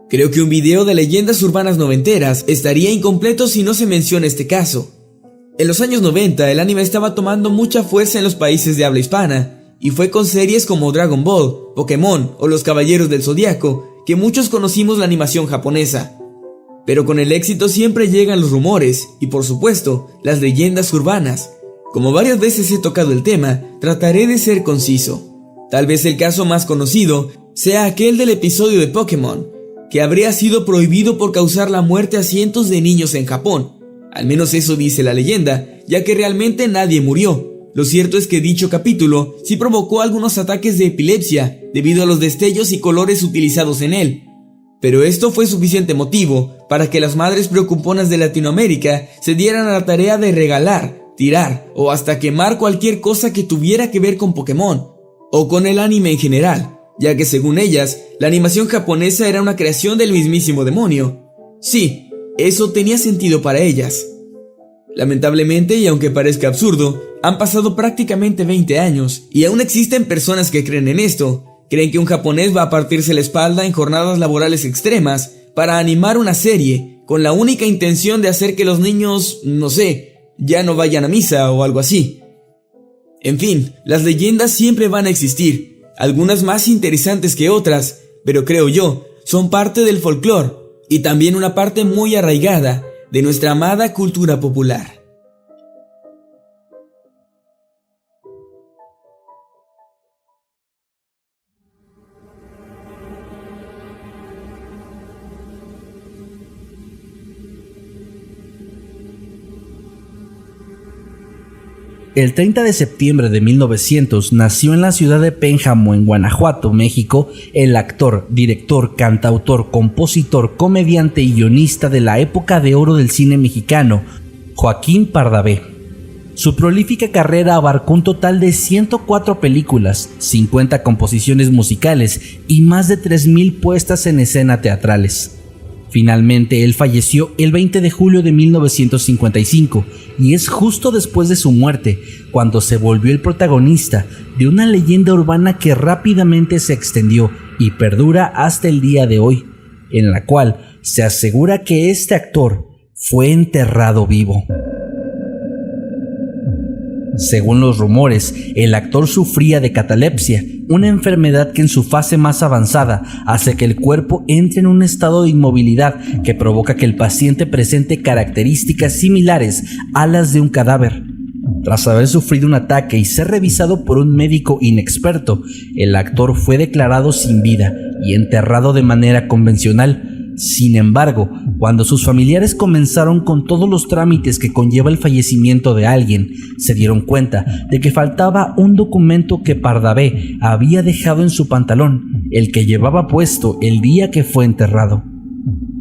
Creo que un video de leyendas urbanas noventeras estaría incompleto si no se menciona este caso. En los años 90 el anime estaba tomando mucha fuerza en los países de habla hispana, y fue con series como Dragon Ball, Pokémon o Los Caballeros del Zodiaco que muchos conocimos la animación japonesa. Pero con el éxito siempre llegan los rumores y, por supuesto, las leyendas urbanas. Como varias veces he tocado el tema, trataré de ser conciso. Tal vez el caso más conocido sea aquel del episodio de Pokémon, que habría sido prohibido por causar la muerte a cientos de niños en Japón. Al menos eso dice la leyenda, ya que realmente nadie murió. Lo cierto es que dicho capítulo sí provocó algunos ataques de epilepsia debido a los destellos y colores utilizados en él. Pero esto fue suficiente motivo para que las madres preocuponas de Latinoamérica se dieran a la tarea de regalar, tirar o hasta quemar cualquier cosa que tuviera que ver con Pokémon o con el anime en general, ya que según ellas, la animación japonesa era una creación del mismísimo demonio. Sí, eso tenía sentido para ellas. Lamentablemente, y aunque parezca absurdo, han pasado prácticamente 20 años y aún existen personas que creen en esto. Creen que un japonés va a partirse la espalda en jornadas laborales extremas para animar una serie con la única intención de hacer que los niños, no sé, ya no vayan a misa o algo así. En fin, las leyendas siempre van a existir, algunas más interesantes que otras, pero creo yo, son parte del folclore y también una parte muy arraigada de nuestra amada cultura popular. El 30 de septiembre de 1900 nació en la ciudad de Pénjamo, en Guanajuato, México, el actor, director, cantautor, compositor, comediante y guionista de la época de oro del cine mexicano, Joaquín Pardavé. Su prolífica carrera abarcó un total de 104 películas, 50 composiciones musicales y más de 3,000 puestas en escena teatrales. Finalmente, él falleció el 20 de julio de 1955 y es justo después de su muerte cuando se volvió el protagonista de una leyenda urbana que rápidamente se extendió y perdura hasta el día de hoy, en la cual se asegura que este actor fue enterrado vivo. Según los rumores, el actor sufría de catalepsia, una enfermedad que en su fase más avanzada hace que el cuerpo entre en un estado de inmovilidad que provoca que el paciente presente características similares a las de un cadáver. Tras haber sufrido un ataque y ser revisado por un médico inexperto, el actor fue declarado sin vida y enterrado de manera convencional. Sin embargo, cuando sus familiares comenzaron con todos los trámites que conlleva el fallecimiento de alguien, se dieron cuenta de que faltaba un documento que Pardavé había dejado en su pantalón, el que llevaba puesto el día que fue enterrado.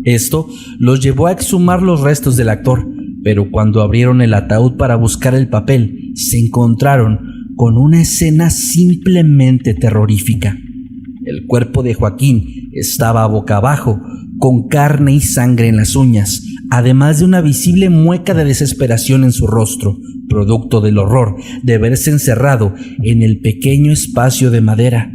Esto los llevó a exhumar los restos del actor, pero cuando abrieron el ataúd para buscar el papel, se encontraron con una escena simplemente terrorífica. El cuerpo de Joaquín estaba boca abajo, con carne y sangre en las uñas, además de una visible mueca de desesperación en su rostro, producto del horror de verse encerrado en el pequeño espacio de madera.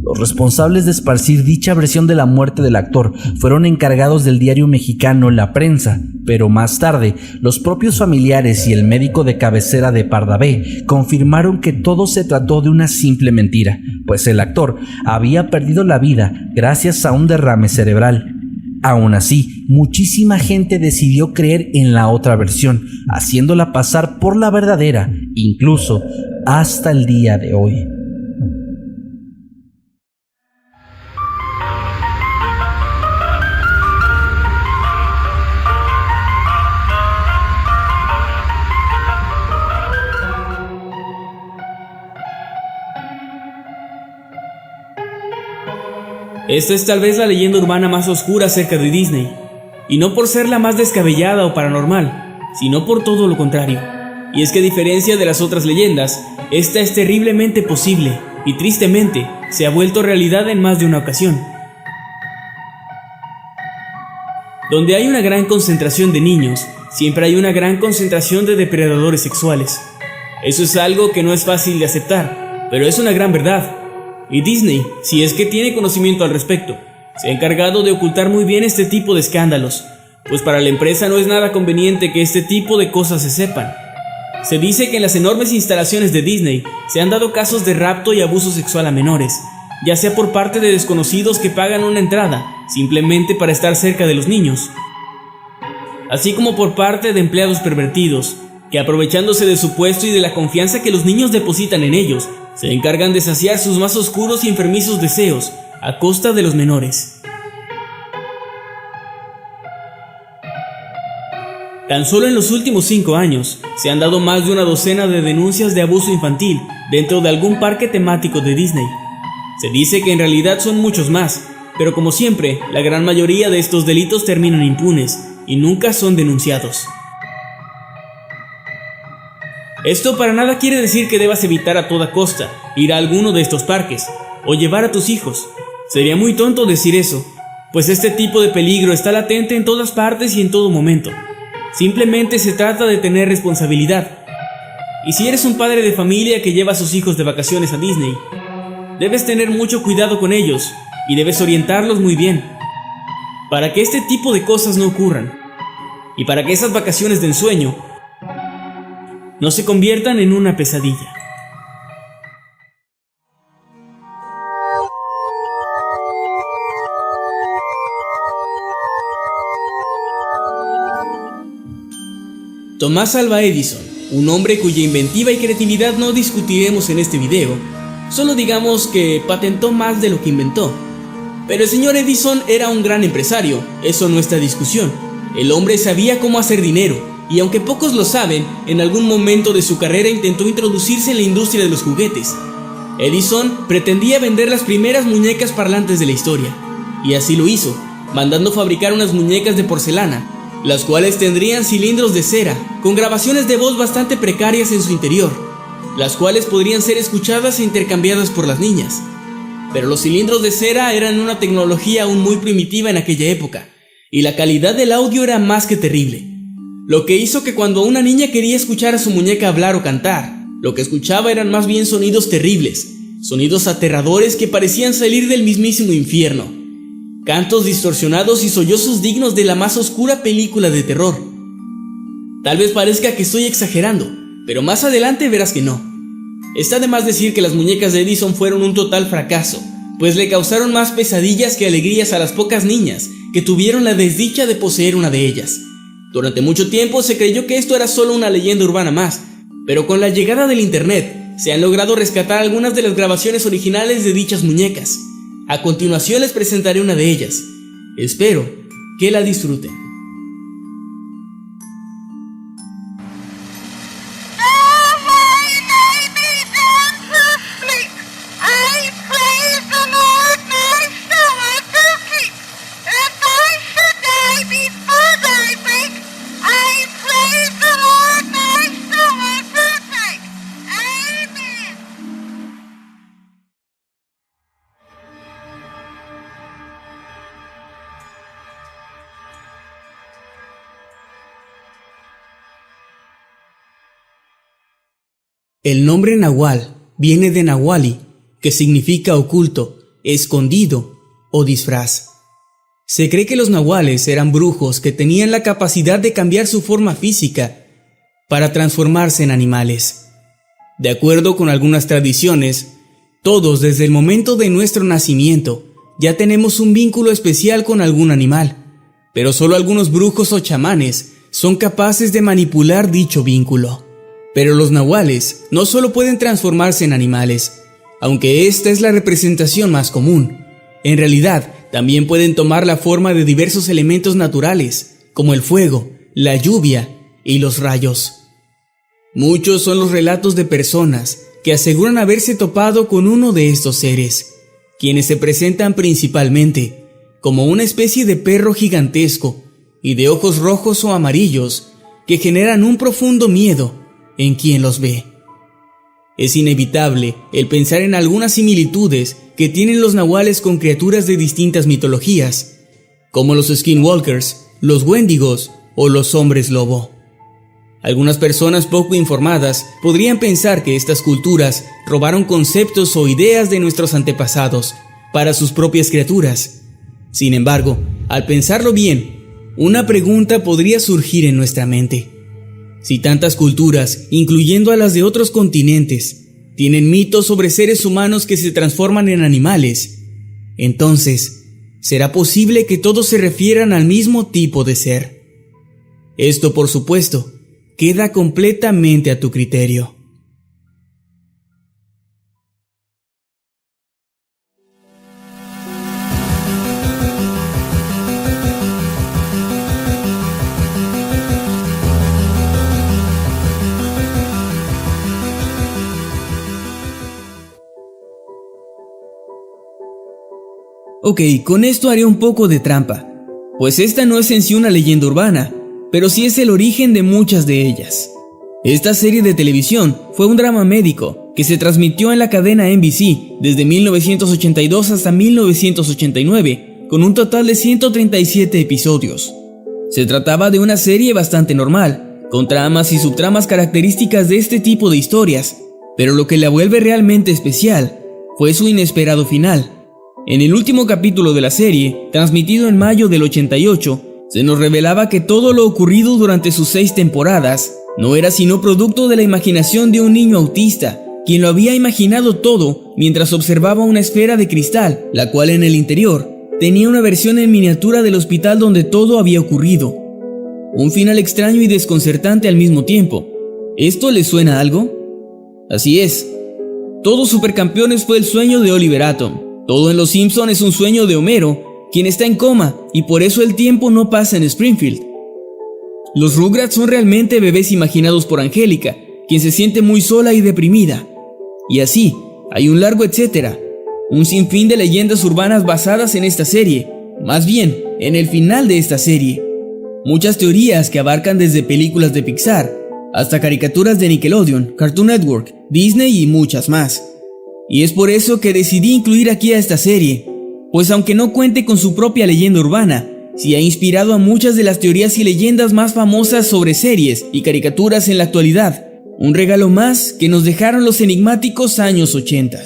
Los responsables de esparcir dicha versión de la muerte del actor fueron encargados del diario mexicano La Prensa, pero más tarde los propios familiares y el médico de cabecera de Pardavé confirmaron que todo se trató de una simple mentira, pues el actor había perdido la vida gracias a un derrame cerebral. Aún así, muchísima gente decidió creer en la otra versión, haciéndola pasar por la verdadera, incluso hasta el día de hoy. Esta es tal vez la leyenda urbana más oscura acerca de Disney, y no por ser la más descabellada o paranormal, sino por todo lo contrario. Y es que a diferencia de las otras leyendas, esta es terriblemente posible y tristemente se ha vuelto realidad en más de una ocasión. Donde hay una gran concentración de niños, siempre hay una gran concentración de depredadores sexuales. Eso es algo que no es fácil de aceptar, pero es una gran verdad. Y Disney, si es que tiene conocimiento al respecto, se ha encargado de ocultar muy bien este tipo de escándalos, pues para la empresa no es nada conveniente que este tipo de cosas se sepan. Se dice que en las enormes instalaciones de Disney se han dado casos de rapto y abuso sexual a menores, ya sea por parte de desconocidos que pagan una entrada simplemente para estar cerca de los niños, así como por parte de empleados pervertidos, que aprovechándose de su puesto y de la confianza que los niños depositan en ellos, se encargan de saciar sus más oscuros y enfermizos deseos a costa de los menores. Tan solo en los últimos 5 años se han dado más de una docena de denuncias de abuso infantil dentro de algún parque temático de Disney. Se dice que en realidad son muchos más, pero como siempre, la gran mayoría de estos delitos terminan impunes y nunca son denunciados. Esto para nada quiere decir que debas evitar a toda costa ir a alguno de estos parques o llevar a tus hijos. Sería muy tonto decir eso, pues este tipo de peligro está latente en todas partes y en todo momento. Simplemente se trata de tener responsabilidad. Y si eres un padre de familia que lleva a sus hijos de vacaciones a Disney, debes tener mucho cuidado con ellos y debes orientarlos muy bien para que este tipo de cosas no ocurran y para que esas vacaciones de ensueño no se conviertan en una pesadilla. Thomas Alva Edison, un hombre cuya inventiva y creatividad no discutiremos en este video, solo digamos que patentó más de lo que inventó. Pero el señor Edison era un gran empresario, eso no está en discusión. El hombre sabía cómo hacer dinero, y aunque pocos lo saben, en algún momento de su carrera intentó introducirse en la industria de los juguetes. Edison pretendía vender las primeras muñecas parlantes de la historia, y así lo hizo, mandando fabricar unas muñecas de porcelana, las cuales tendrían cilindros de cera, con grabaciones de voz bastante precarias en su interior, las cuales podrían ser escuchadas e intercambiadas por las niñas. Pero los cilindros de cera eran una tecnología aún muy primitiva en aquella época, y la calidad del audio era más que terrible. Lo que hizo que cuando una niña quería escuchar a su muñeca hablar o cantar, lo que escuchaba eran más bien sonidos terribles, sonidos aterradores que parecían salir del mismísimo infierno, cantos distorsionados y sollozos dignos de la más oscura película de terror. Tal vez parezca que estoy exagerando, pero más adelante verás que no. Está de más decir que las muñecas de Edison fueron un total fracaso, pues le causaron más pesadillas que alegrías a las pocas niñas que tuvieron la desdicha de poseer una de ellas. Durante mucho tiempo se creyó que esto era solo una leyenda urbana más, pero con la llegada del internet se han logrado rescatar algunas de las grabaciones originales de dichas muñecas. A continuación les presentaré una de ellas. Espero que la disfruten. El nombre Nahual viene de Nahuali, que significa oculto, escondido o disfraz. Se cree que los nahuales eran brujos que tenían la capacidad de cambiar su forma física para transformarse en animales. De acuerdo con algunas tradiciones, todos desde el momento de nuestro nacimiento ya tenemos un vínculo especial con algún animal, pero solo algunos brujos o chamanes son capaces de manipular dicho vínculo. Pero los nahuales no solo pueden transformarse en animales, aunque esta es la representación más común. En realidad, también pueden tomar la forma de diversos elementos naturales, como el fuego, la lluvia y los rayos. Muchos son los relatos de personas que aseguran haberse topado con uno de estos seres, quienes se presentan principalmente como una especie de perro gigantesco y de ojos rojos o amarillos que generan un profundo miedo en quien los ve. Es inevitable el pensar en algunas similitudes que tienen los nahuales con criaturas de distintas mitologías, como los skinwalkers, los wendigos o los hombres lobo. Algunas personas poco informadas podrían pensar que estas culturas robaron conceptos o ideas de nuestros antepasados para sus propias criaturas. Sin embargo, al pensarlo bien, una pregunta podría surgir en nuestra mente. Si tantas culturas, incluyendo a las de otros continentes, tienen mitos sobre seres humanos que se transforman en animales, entonces, ¿será posible que todos se refieran al mismo tipo de ser? Esto, por supuesto, queda completamente a tu criterio. Ok, con esto haré un poco de trampa, pues esta no es en sí una leyenda urbana, pero sí es el origen de muchas de ellas. Esta serie de televisión fue un drama médico que se transmitió en la cadena NBC desde 1982 hasta 1989, con un total de 137 episodios. Se trataba de una serie bastante normal, con tramas y subtramas características de este tipo de historias, pero lo que la vuelve realmente especial fue su inesperado final. En el último capítulo de la serie, transmitido en mayo del 88, se nos revelaba que todo lo ocurrido durante sus 6 temporadas no era sino producto de la imaginación de un niño autista, quien lo había imaginado todo mientras observaba una esfera de cristal, la cual en el interior tenía una versión en miniatura del hospital donde todo había ocurrido. Un final extraño y desconcertante al mismo tiempo. ¿Esto le suena a algo? Así es. Todos Supercampeones fue el sueño de Oliver Atom. Todo en Los Simpson es un sueño de Homero, quien está en coma y por eso el tiempo no pasa en Springfield. Los Rugrats son realmente bebés imaginados por Angélica, quien se siente muy sola y deprimida. Y así, hay un largo etcétera, un sinfín de leyendas urbanas basadas en esta serie, más bien, en el final de esta serie. Muchas teorías que abarcan desde películas de Pixar, hasta caricaturas de Nickelodeon, Cartoon Network, Disney y muchas más. Y es por eso que decidí incluir aquí a esta serie, pues aunque no cuente con su propia leyenda urbana, sí ha inspirado a muchas de las teorías y leyendas más famosas sobre series y caricaturas en la actualidad, un regalo más que nos dejaron los enigmáticos años 80.